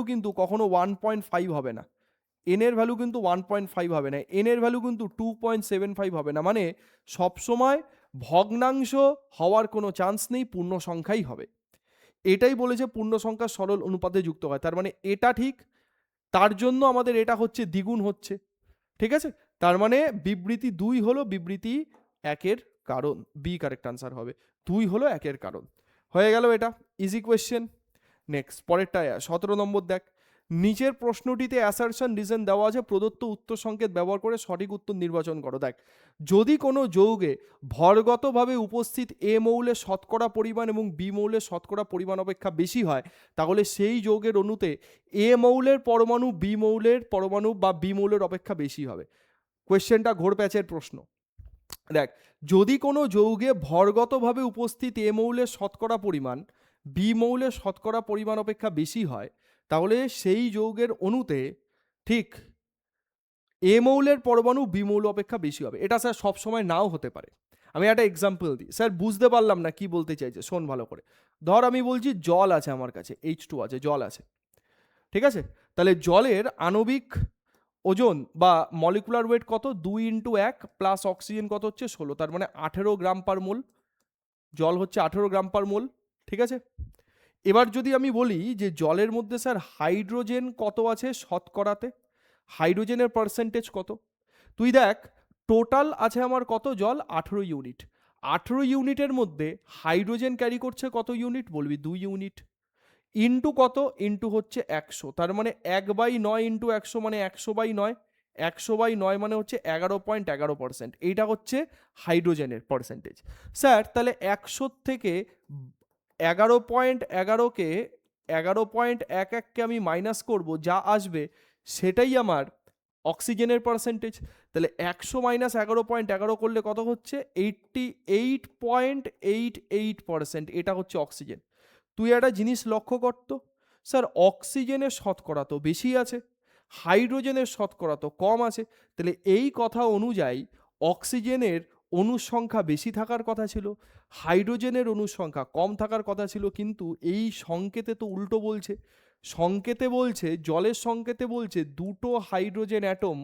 কিন্তু কখনো 1.5 হবে না, এন এর ভ্যালু কিন্তু 1.5 হবে না, এন এর ভ্যালু কিন্তু 2.75 হবে না। মানে সবসময় ভগ্নাংশ হওয়ার কোনো চান্স নেই, পূর্ণ সংখ্যাই হবে। এটাই বলেছে পূর্ণ সংখ্যা সরল অনুপাতে যুক্ত হয়। তার মানে এটা ঠিক, তার জন্য আমাদের এটা হচ্ছে দ্বিগুণ হচ্ছে। ঠিক আছে, তার মানে বিবৃতি 2 হলো বিবৃতি 1-এর কারণ। বি কারেক্ট আনসার হবে, 2 হলো 1-এর কারণ। হয়ে গেল এটা, ইজি কোয়েশ্চেন। নেক্সট, পরেরটা 17 নম্বর দেখ। নিচের প্রশ্নটিতে অ্যাসারশন রিজন দেওয়া আছে, প্রদত্ত উত্তর সংকেত ব্যবহার করে সঠিক উত্তর নির্বাচন করো। দেখ, যদি কোনো যৌগে ভরগতভাবে উপস্থিত এ মৌলের শতকরা পরিমাণ এবং বি মৌলের শতকরা পরিমাণ অপেক্ষা বেশি হয়, তাহলে সেই যৌগের অণুতে এ মৌলের পরমাণু বি মৌলের পরমাণু বা বি মৌলের অপেক্ষা বেশি হবে। কোয়েশ্চেনটা ঘোরপ্যাচের প্রশ্ন। দেখ, যদি কোনো যৌগে ভরগতভাবে উপস্থিত এ মৌলের শতকরা পরিমাণ বি মৌলের শতকরা পরিমাণ অপেক্ষা বেশি হয়, তাহলে সেই যৌগের অণুতে ঠিক এ মৌলের পরমাণু বি মৌল অপেক্ষা বেশি হবে। এটা স্যার সবসময় নাও হতে পারে। আমি একটা এক্সাম্পল দিই, স্যার বুঝতে পারলাম না কি বলতে চাইছে, শোন ভালো করে। ধর আমি বলছি জল আছে আমার কাছে, H2 আছে, জল আছে, ঠিক আছে? তাহলে জলের আণবিক ওজন বা মলিকুলার ওয়েট কত? 2 × 1 প্লাস অক্সিজেন কত হচ্ছে? 16। তার মানে 18 গ্রাম পার মোল। জল হচ্ছে 18 গ্রাম পার মোল, ঠিক আছে? এবার যদি আমি বলি যে জলের মধ্যে স্যার হাইড্রোজেন কত আছে শতকরাতে, হাইড্রোজেনের পার্সেন্টেজ কত? তুই দেখ, টোটাল আছে আমার কত জল? 18 ইউনিট। 18 ইউনিটের মধ্যে হাইড্রোজেন ক্যারি করছে কত ইউনিট? বলবি 2 ইউনিট। ইন্টু কত? ইন্টু হচ্ছে 100। তার মানে 1/9 ইন্টু 100 মানে 100/9। 100/9 মানে হচ্ছে 11.11%। এইটা হচ্ছে হাইড্রোজেনের পার্সেন্টেজ। স্যার তাহলে 100 থেকে 11.11কে 11.11কে আমি মাইনাস করব, যা আসবে সেটাই আমার অক্সিজেনের পার্সেন্টেজ। তাহলে 100 মাইনাস 11.11 করলে কত হচ্ছে? 88.88%। এটা হচ্ছে অক্সিজেন। তুই একটা জিনিস লক্ষ্য করতো, স্যার অক্সিজেনের শতকরা তো বেশি আছে, হাইড্রোজেনের শতকরা তো কম আছে, তাহলে এই কথা অনুযায়ী অক্সিজেনের অণুর সংখ্যা বেশি থাকার কথা ছিল, হাইড্রোজেনের অণুর সংখ্যা কম থাকার কথা ছিল। কিন্তু এই সংকেতে তো উল্টো বলছে, সংকেতে বলছে, জলের সংকেতে বলছে দুটো হাইড্রোজেন অ্যাটম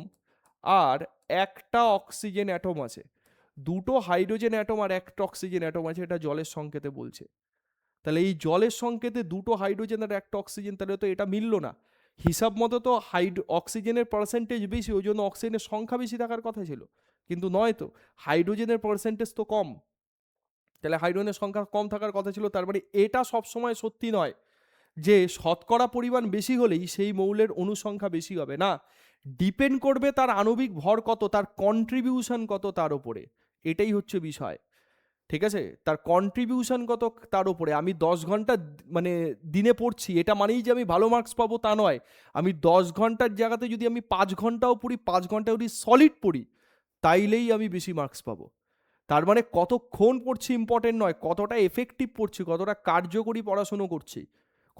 আর একটা অক্সিজেন অ্যাটম আছে, দুটো হাইড্রোজেন অ্যাটম আর একটা অক্সিজেন অ্যাটম আছে, এটা জলের সংকেতে বলছে। তাহলে এই জলের সংকেতে দুটো হাইড্রোজেন আর একটা অক্সিজেন, তাহলে তো এটা মিলল না। হিসাব মতো তো অক্সিজেনের পার্সেন্টেজ বেশি, ওই জন্য অক্সিজেনের সংখ্যা বেশি থাকার কথা ছিল, কিন্তু নয় তো, হাইড্রোজেনের পার্সেন্টেজ তো কম, তাহলে হাইড্রোজেনের সংখ্যা কম থাকার কথা ছিল। তার মানে এটা সবসময় সত্যি নয় যে শতকরা পরিমাণ বেশি হলেই সেই মৌলের অনুসংখ্যা বেশি হবে, না, ডিপেন্ড করবে তার আণবিক ভর কত, তার কন্ট্রিবিউশন কত তার উপরে, এটাই হচ্ছে বিষয়। ঠিক আছে, তার কন্ট্রিবিউশন কত তার উপরে। আমি 10 ঘন্টা মানে দিনে পড়ছি এটা মানেই যে আমি ভালো মার্কস পাবো তা নয়। আমি 10 ঘন্টার জায়গাতে যদি আমি 5 ঘন্টাও পড়ি, 5 ঘন্টা যদি সলিড পড়ি, তাইলেই আমি বেশি মার্কস পাবো। তার মানে কতক্ষণ পড়ছি ইম্পর্টেন্ট নয়, কতটা এফেক্টিভ পড়ছি, কতটা কার্যকরী পড়াশুনো করছি,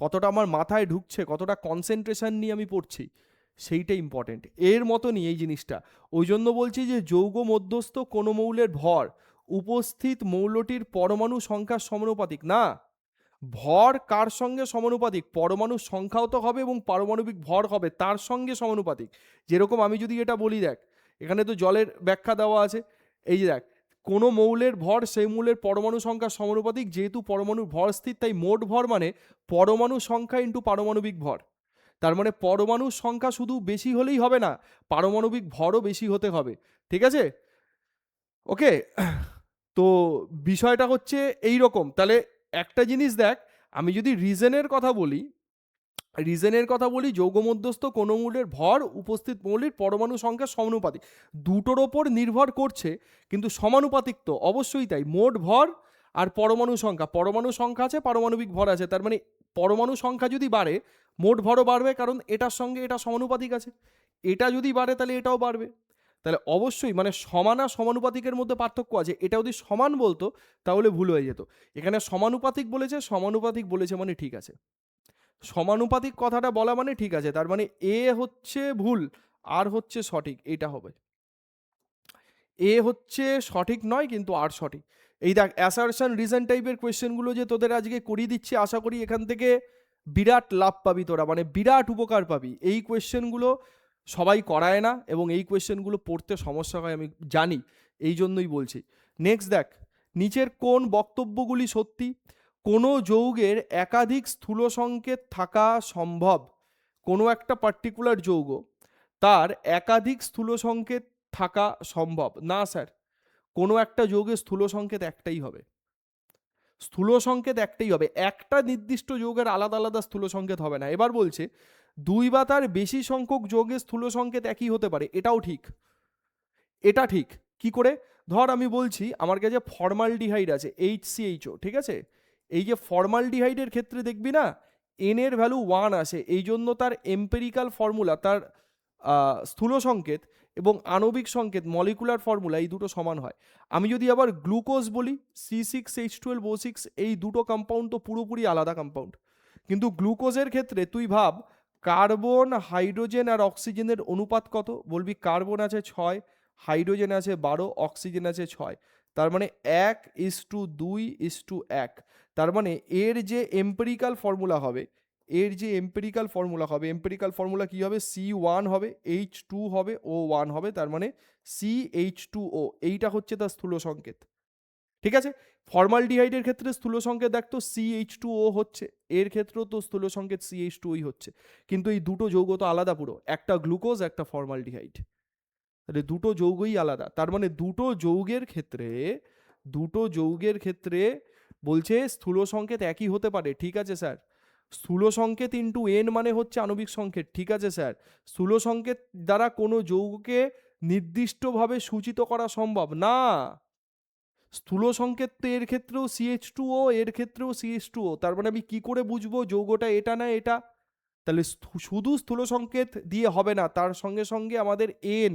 কতটা আমার মাথায় ঢুকছে, কতটা কনসেন্ট্রেশন নিয়ে আমি পড়ছি, সেইটা ইম্পর্টেন্ট। এর মতনই এই জিনিসটা, ওই জন্য বলছি যে যৌগ মধ্যস্থ কোনো মৌলের ভর উপস্থিত মৌলটির পরমাণু সংখ্যার সমানুপাতিক না। ভর কার সঙ্গে সমানুপাতিক? পরমাণুর সংখ্যাও তো হবে এবং পারমাণবিক ভর হবে তার সঙ্গে সমানুপাতিক। যেরকম আমি যদি এটা বলি, দেখ এখানে তো জলের ব্যাখ্যা দেওয়া আছে, এই যে দেখ, কোনো মৌলের ভর সেই মৌলের পরমাণু সংখ্যার সমানুপাতিক, যেহেতু পরমাণুর ভর স্থির তাই মোট ভর মানে পরমাণু সংখ্যা ইন্টু পারমাণবিক ভর। তার মানে পরমাণুর সংখ্যা শুধু বেশি হলেই হবে না, পারমাণবিক ভরও বেশি হতে হবে। ঠিক আছে, ওকে। তো বিষয়টা হচ্ছে এই রকম। তাহলে একটা জিনিস দেখ, আমি যদি রিজনের কথা বলি, যৌগ মধ্যস্থ কোনো মৌলের ভর উপস্থিত মৌলের পরমাণু সংখ্যা সমানুপাতিক, দুটোর ওপর নির্ভর করছে, কিন্তু সমানুপাতিক তো অবশ্যই তাই। মোট ভর আর পরমাণু সংখ্যা আছে, পারমাণবিক ভর আছে, তার মানে পরমাণু সংখ্যা যদি বাড়ে মোট ভরও বাড়বে, কারণ এটার সঙ্গে এটা সমানুপাতিক আছে। এটা যদি বাড়ে তাহলে এটাও বাড়বে। তাহলে অবশ্যই মানে সমান আর সমানুপাতিকের মধ্যে পার্থক্য আছে। এটা যদি সমান বলতো তাহলে ভুল হয়ে যেত। এখানে সমানুপাতিক বলেছে মানে ঠিক আছে, সমানুপাতিক কথাটা বলা মানে ঠিক আছে, তার মানে এ হচ্ছে ভুল আর হচ্ছে সঠিক, এটা হবে। এ হচ্ছে সঠিক নয় কিন্তু আর সঠিক। এই দেখ অ্যাসারশন রিজন টাইপের কোয়েশ্চেনগুলো যে তোদের আজকে করিয়ে দিচ্ছি, আশা করি এখান থেকে বিরাট লাভ পাবি তোরা, মানে বিরাট উপকার পাবি। এই কোয়েশ্চেনগুলো সবাই করায় না এবং এই কোয়েশ্চেনগুলো পড়তে সমস্যা হয় আমি জানি, এই জন্যই বলছি। নেক্সট দেখ, নিচের কোন বক্তব্যগুলি সত্যি? কোনো যৌগের একাধিক স্থূল সংকেত থাকা সম্ভব। কোনো একটা পার্টিকুলার যৌগ তার একাধিক স্থূল সংকেত থাকা সম্ভব না স্যার, কোনো একটা যৌগের স্থূল সংকেত একটাই হবে, স্থূল সংকেত একটাই হবে, একটা নির্দিষ্ট যৌগের আলাদা আলাদা স্থূল সংকেত হবে না। এবার বলছে দুই বা তার বেশি সংখ্যক যৌগের স্থূল সংকেত একই হতে পারে, এটাও ঠিক। এটা ঠিক কি করে? ধর আমি বলছি আমার কাছে ফর্মালডিহাইড আছে HCHO, ঠিক আছে, এই যে ফর্মালডিহাইডের ক্ষেত্রে দেখবি না এন এর ভ্যালু 1 আসে, এই জন্য তার এম্পেরিক্যাল ফর্মুলা, তার স্থূল সংকেত এবং আণবিক সংকেত মলিকুলার ফর্মুলা এই দুটো সমান হয়। আমি যদি আবার গ্লুকোজ বলি C6H12O6, এই দুটো কম্পাউন্ড তো পুরোপুরি আলাদা কম্পাউন্ড, কিন্তু গ্লুকোজের ক্ষেত্রে তুই ভাব কার্বন হাইড্রোজেন আর অক্সিজেনের অনুপাত কত, বলবি কার্বন আছে 6, হাইড্রোজেন আছে 12, অক্সিজেন আছে 6, তার মানে 1:2:1। তার মানে এর যে এম্পেরিক্যাল ফর্মুলা হবে, এম্পেরিক্যাল ফর্মুলা কি হবে? C1 হবে, H2 হবে, O1 হবে, তার মানে CH2O, এইটা হচ্ছে তার স্থূল সংকেত। ঠিক আছে, ফর্মালডিহাইডের ক্ষেত্রে স্থূল সংকেত দেখতো CH2O হচ্ছে, এর ক্ষেত্রেও তো স্থূল সংকেত CH2O হচ্ছে, কিন্তু এই দুটো যৌগ তো আলাদা পুরো, একটা গ্লুকোজ একটা ফর্মালডিহাইড, তাহলে দুটো যৌগই আলাদা। তার মানে দুটো যৌগের ক্ষেত্রে বলছে স্থূল সংকেত একই হতে পারে, ঠিক আছে স্যার। স্থূল সংকেত ইন্টু n মানে হচ্ছে আণবিক সংকেত, ঠিক আছে স্যার। স্থূল সংকেত দ্বারা কোনো যৌগকে নির্দিষ্টভাবে সূচিত করা সম্ভব না। স্থূল সংকেত তো এর ক্ষেত্রেও CH2O, এর ক্ষেত্রেও CH2O, তার মানে আমি কি করে বুঝবো যৌগটা এটা না এটা? তাহলে শুধু স্থূল সংকেত দিয়ে হবে না, তার সঙ্গে সঙ্গে আমাদের n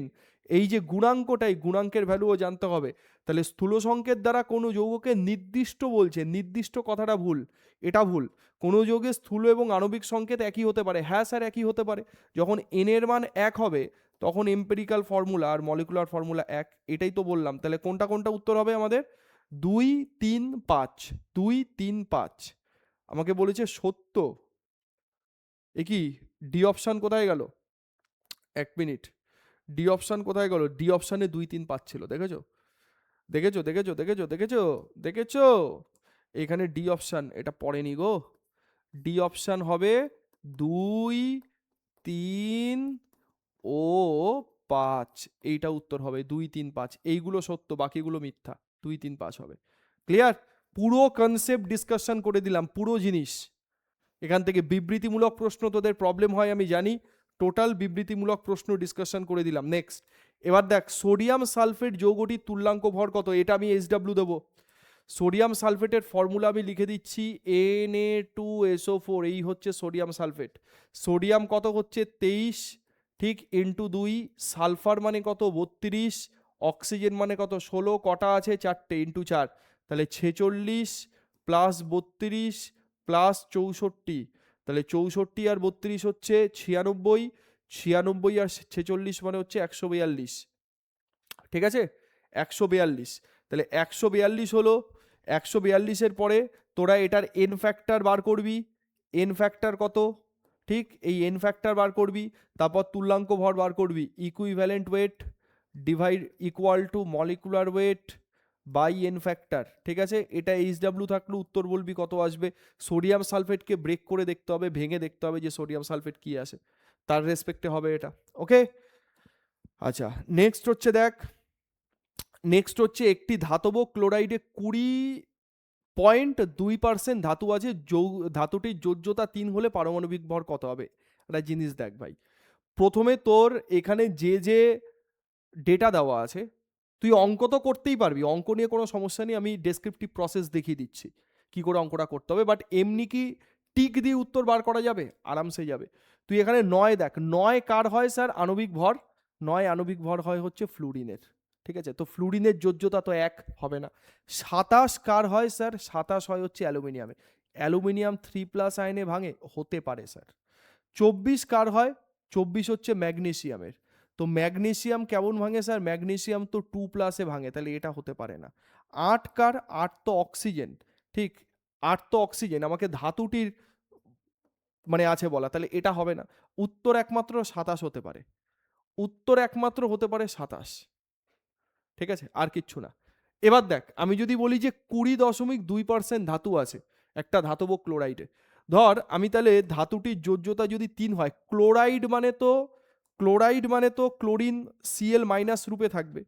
এই যে গুণাঙ্কটাই, গুণাঙ্কের ভ্যালুও জানতে হবে। তাহলে স্থূল সংকেত দ্বারা কোনো যৌগকে নির্দিষ্ট বলছে, নির্দিষ্ট কথাটা ভুল, এটা ভুল। কোনো যৌগে স্থূল এবং আণবিক সংকেত একই হতে পারে, হ্যাঁ স্যার একই হতে পারে। যখন এন এর মান 1 হবে তখন এম্পিরিক্যাল ফর্মুলা আর মলিকুলার ফর্মুলা 1, এটাই তো বললাম। তাহলে কোনটা কোনটা উত্তর হবে আমাদের? 2, 3, 5, 2, 3, 5। আমাকে বলেছে সত্য। এ কি ডি অপশান কোথায় গেল? 1 মিনিট, ডি অপশান কোথায় গেল? ডি অপশানে 2, 3, 5 ছিল, দেখেছো দেখেছো দেখেছো দেখেছো দেখেছো দেখেছো? এখানে ডি অপশান, এটা পড়েনি গো। ডি অপশান হবে 2, 3 ও 5, এইটা উত্তর হবে 2, 3, 5। এইগুলো সত্য, বাকিগুলো মিথ্যা। 2, 3, 5 হবে। ক্লিয়ার? পুরো কনসেপ্ট ডিসকাশন করে দিলাম, পুরো জিনিস। এখান থেকে বিবৃতিমূলক প্রশ্ন তোদের প্রবলেম হয় আমি জানি, টোটাল বিবৃতিমূলক প্রশ্ন ডিসকাশন করে দিলাম। নেক্সট, এবার দেখ সোডিয়াম সালফেট যৌগটির তুল্যাঙ্ক ভর কত? এটা আমি SW দেবো। সোডিয়াম সালফেটের ফর্মুলা আমি লিখে দিচ্ছি, Na2SO4, এই হচ্ছে সোডিয়াম সালফেট। সোডিয়াম কত হচ্ছে? 23, ঠিক, ইন্টু 2, সালফার মানে কত? 32, অক্সিজেন মানে কত? 16, কটা আছে? 4টে, ইন্টু 4, তাহলে 46 প্লাস 32 প্লাস 64, তাহলে 64 আর 32 হচ্ছে 96, 96 আর 46 মানে হচ্ছে 142, ঠিক আছে? 142, তাহলে 142 হলো। 142-এর পরে তোরা এটার এন ফ্যাক্টর বার করবি। এন ফ্যাক্টর কত? ঠিক, এই এন ফ্যাক্টর বার করবি, তারপর তুল্যাঙ্ক ভর বার করবি। Equivalent weight divide equal to molecular weight by N factor, ঠিক আছে? এটা HW থাকলে উত্তর বলবি কত আসবে। সোডিয়াম সালফেটকে ব্রেক করে দেখতে হবে, ভেঙে দেখতে হবে যে সোডিয়াম সালফেট কি আসে, তার রেসপেক্টে হবে এটা। ওকে, আচ্ছা নেক্সট হচ্ছে দেখ, নেক্সট হচ্ছে একটি ধাতব ক্লোরাইডে 20.2% ধাতু আছে, ধাতুটির যোজ্যতা 3 হলে পারমাণবিক ভর কত হবে? একটা জিনিস দেখ ভাই, প্রথমে তোর এখানে যে যে ডেটা দেওয়া আছে, তুই অঙ্ক তো করতেই পারবি, অঙ্ক নিয়ে কোনো সমস্যা নেই, আমি ডেসক্রিপটিভ প্রসেস দেখিয়ে দিচ্ছি কি করে অঙ্কটা করতে হবে। বাট এমনি কি টিক দিয়ে উত্তর বার করা যাবে? আরামসে যাবে। তুই এখানে 9 দেখ, 9 কার হয় স্যার আণবিক ভর? 9 আণবিক ভর হয় হচ্ছে ফ্লুরিনের, ঠিক আছে? তো ফ্লুরিনের যোজ্যতা তো 1 হবে না। 27 কার হয় স্যার? 27 হয় হচ্ছে অ্যালুমিনিয়ামে। অ্যালুমিনিয়াম 3+ আয়নে ভাঙে, হতে পারে স্যার। 24 কার হয়? 24 হচ্ছে ম্যাগনেসিয়ামের। তো ম্যাগনেসিয়াম কেমন ভাঙে স্যার? ম্যাগনেসিয়াম তো 2+ ভাঙে, তাহলে এটা হতে পারে না। 8 কার? 8 তো অক্সিজেন, ঠিক, 8 তো অক্সিজেন, আমাকে ধাতুটির মানে আছে বলা, তাহলে এটা হবে না। উত্তর একমাত্র 27 হতে পারে, উত্তর একমাত্র হতে পারে 27, ঠিক আছে? আর কিচ্ছু না। এবার দেখ, আমি যদি বলি যে 20.2% ধাতু আছে একটা ধাতব ক্লোরাইডে, ধর আমি তাহলে ধাতুটির যোজ্যতা যদি 3 হয়, ক্লোরাইড মানে তো, ক্লোরাইড মানে তো ক্লোরিন Cl মাইনাস রূপে থাকবে।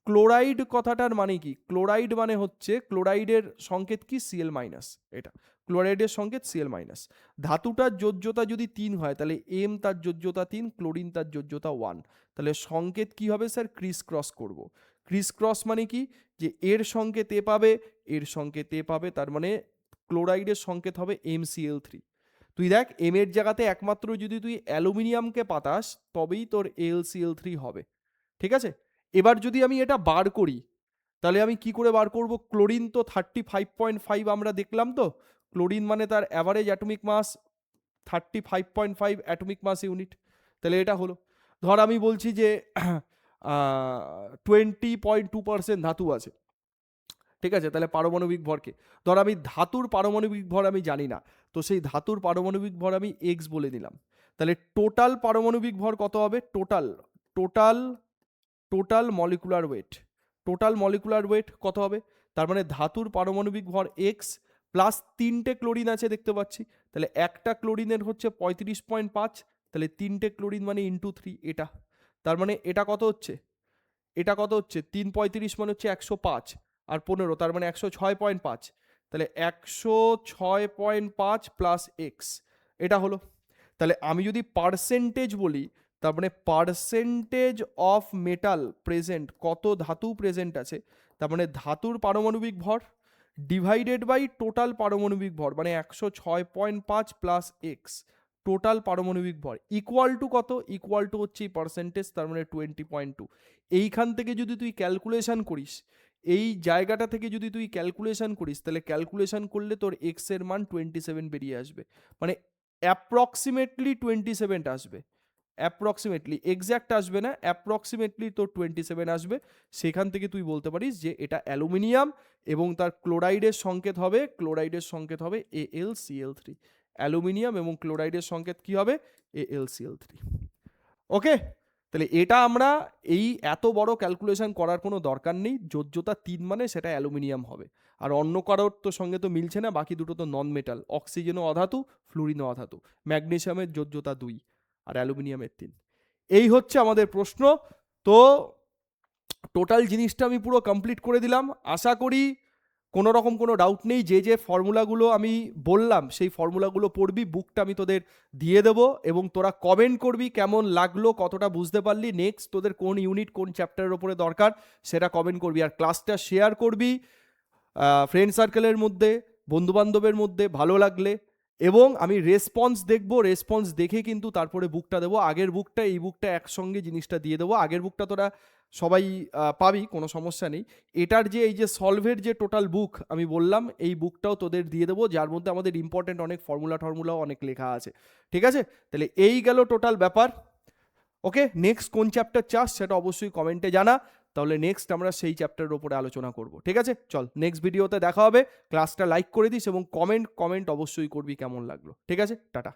ক্লোরাইড কথাটার মানে কি? ক্লোরাইড মানে হচ্ছে, ক্লোরাইডের সংকেত কি? Cl মাইনাস, এটা ক্লোরাইডের সংকেত Cl মাইনাস। ধাতুটার যোজ্যতা যদি 3 হয় তাহলে M তার যোজ্যতা 3, ক্লোরিন তার যোজ্যতা 1, তাহলে সংকেত কি হবে স্যার? ক্রিস ক্রস করব। ক্রিস ক্রস মানে কি? যে এর সংকেত এ পাবে, এর সংকেত এ পাবে, তার মানে ক্লোরাইডের সংকেত হবে MCl3। তুই দেখ, এম এর জায়গাতে একমাত্র যদি তুই অ্যালুমিনিয়ামকে পাতাস তবেই তোর AlCl3 হবে, ঠিক আছে? এবার যদি আমি এটা বার করি, তাহলে আমি কি করে বার করব? ক্লোরিন তো 35.5 আমরা দেখলাম, তো ক্লোরিন মানে তার average atomic mass 35.5 atomic mass unit, তাহলে এটা হলো। ধর আমি বলছি যে 20.2% ধাতু আছে, ঠিক আছে? তাহলে পারমাণবিক ভরকে, ধর আমি ধাতুর পারমাণবিক ভর আমি জানি না, তো সেই ধাতুর পারমাণবিক ভর আমি এক্স বলে দিলাম। তাহলে টোটাল পারমাণবিক ভর কত হবে? Total total total molecular weight, total molecular weight কত হবে? তার মানে ধাতুর পারমাণবিক ভর এক্স প্লাস 3টে ক্লোরিন আছে দেখতে পাচ্ছি, তাহলে একটা ক্লোরিনের হচ্ছে 35.5, তাহলে 3টে ক্লোরিন মানে ইন্টু 3, এটা, তার মানে এটা কত হচ্ছে? এটা কত হচ্ছে? 3 35 মানে হচ্ছে 105 আর 15, তার মানে 106.5, তাহলে 106.5 প্লাস এক্স, এটা হলো। তাহলে আমি যদি পার্সেন্টেজ বলি, তার মানে পার্সেন্টেজ অফ মেটাল প্রেজেন্ট, কত ধাতু প্রেজেন্ট আছে, তার মানে ধাতুর পারমাণবিক ভর ডিভাইডেড বাই টোটাল পারমাণবিক ভর, মানে 106.5 প্লাস এক্স, টোটাল পারমাণবিক ভর ইকুয়াল টু কত, ইকুয়াল টু হচ্ছে পার্সেন্টেজ, তার মানে 20.2। এইখান থেকে যদি তুই ক্যালকুলেশন করিস, এই জায়গাটা থেকে যদি তুই ক্যালকুলেশন করিস, তাহলে ক্যালকুলেশন করলে তোর এক্স এর মান 27 বেরিয়ে আসবে, মানে অ্যাপ্রক্সিমেটলি 27 আসবে, অ্যাপ্রক্সিমেটলি, এক্স্যাক্ট আসবে না, অ্যাপ্রক্সিমেটলি তোর 27 আসবে। সেখান থেকে তুই বলতে পারিস যে এটা অ্যালুমিনিয়াম এবং তার ক্লোরাইডের সংকেত হবে, ক্লোরাইডের সংকেত হবে AlCl3। অ্যালুমিনিয়াম এবং ক্লোরাইডের সংকেত কি হবে, AlCl3। ওকে, তাহলে এটা আমরা এই এত বড় ক্যালকুলেশন করার কোনো দরকার নেই, যোজ্যতা 3 মানে সেটা অ্যালুমিনিয়াম হবে। আর অন্য কারোর তো সঙ্গে তো মিলছে না, বাকি দুটো তো নন মেটাল, অক্সিজেনও অধাতু, ফ্লুরিনও অধাতু। ম্যাগনেসিয়ামের যোজ্যতা 2 আর অ্যালুমিনিয়ামের 3। এই হচ্ছে আমাদের প্রশ্ন। তো টোটাল জিনিসটা আমি পুরো কমপ্লিট করে দিলাম, আশা করি কোনো রকম কোনো ডাউট নেই। যে যে ফর্মুলাগুলো আমি বললাম সেই ফর্মুলাগুলো পড়বি, বুকটা আমি তোদের দিয়ে দেবো এবং তোরা কমেন্ট করবি কেমন লাগলো, কতটা বুঝতে পারলি, নেক্সট তোদের কোন ইউনিট কোন চ্যাপ্টারের ওপরে দরকার সেটা কমেন্ট করবি। আর ক্লাসটা শেয়ার করবি ফ্রেন্ড সার্কেলের মধ্যে, বন্ধুবান্ধবের মধ্যে ভালো লাগলে। এবং আমি রেসপন্স দেখবো, রেসপন্স দেখে কিন্তু তারপরে বুকটা দেবো। আগের বুকটা এই বুকটা একসঙ্গে জিনিসটা দিয়ে দেবো। আগের বুকটা তোরা সবাই পাবি, কোনো সমস্যা নেই। এটার যে এই যে সলভের যে টোটাল বুক আমি বললাম, এই বুকটাও তোদের দিয়ে দেবো, যার মধ্যে আমাদের ইম্পর্টেন্ট অনেক ফর্মুলাও অনেক লেখা আছে। ঠিক আছে, তাহলে এই গেল টোটাল ব্যাপার। ওকে, নেক্সট কোন চ্যাপ্টার চাস সেটা অবশ্যই কমেন্টে জানা, তাহলে নেক্সট আমরা সেই চ্যাপ্টারের উপরে আলোচনা করব। ঠিক আছে, চল নেক্সট ভিডিওতে দেখা হবে। ক্লাসটা লাইক করে দিস এবং কমেন্ট অবশ্যই করবি কেমন লাগলো। ঠিক আছে, টাটা।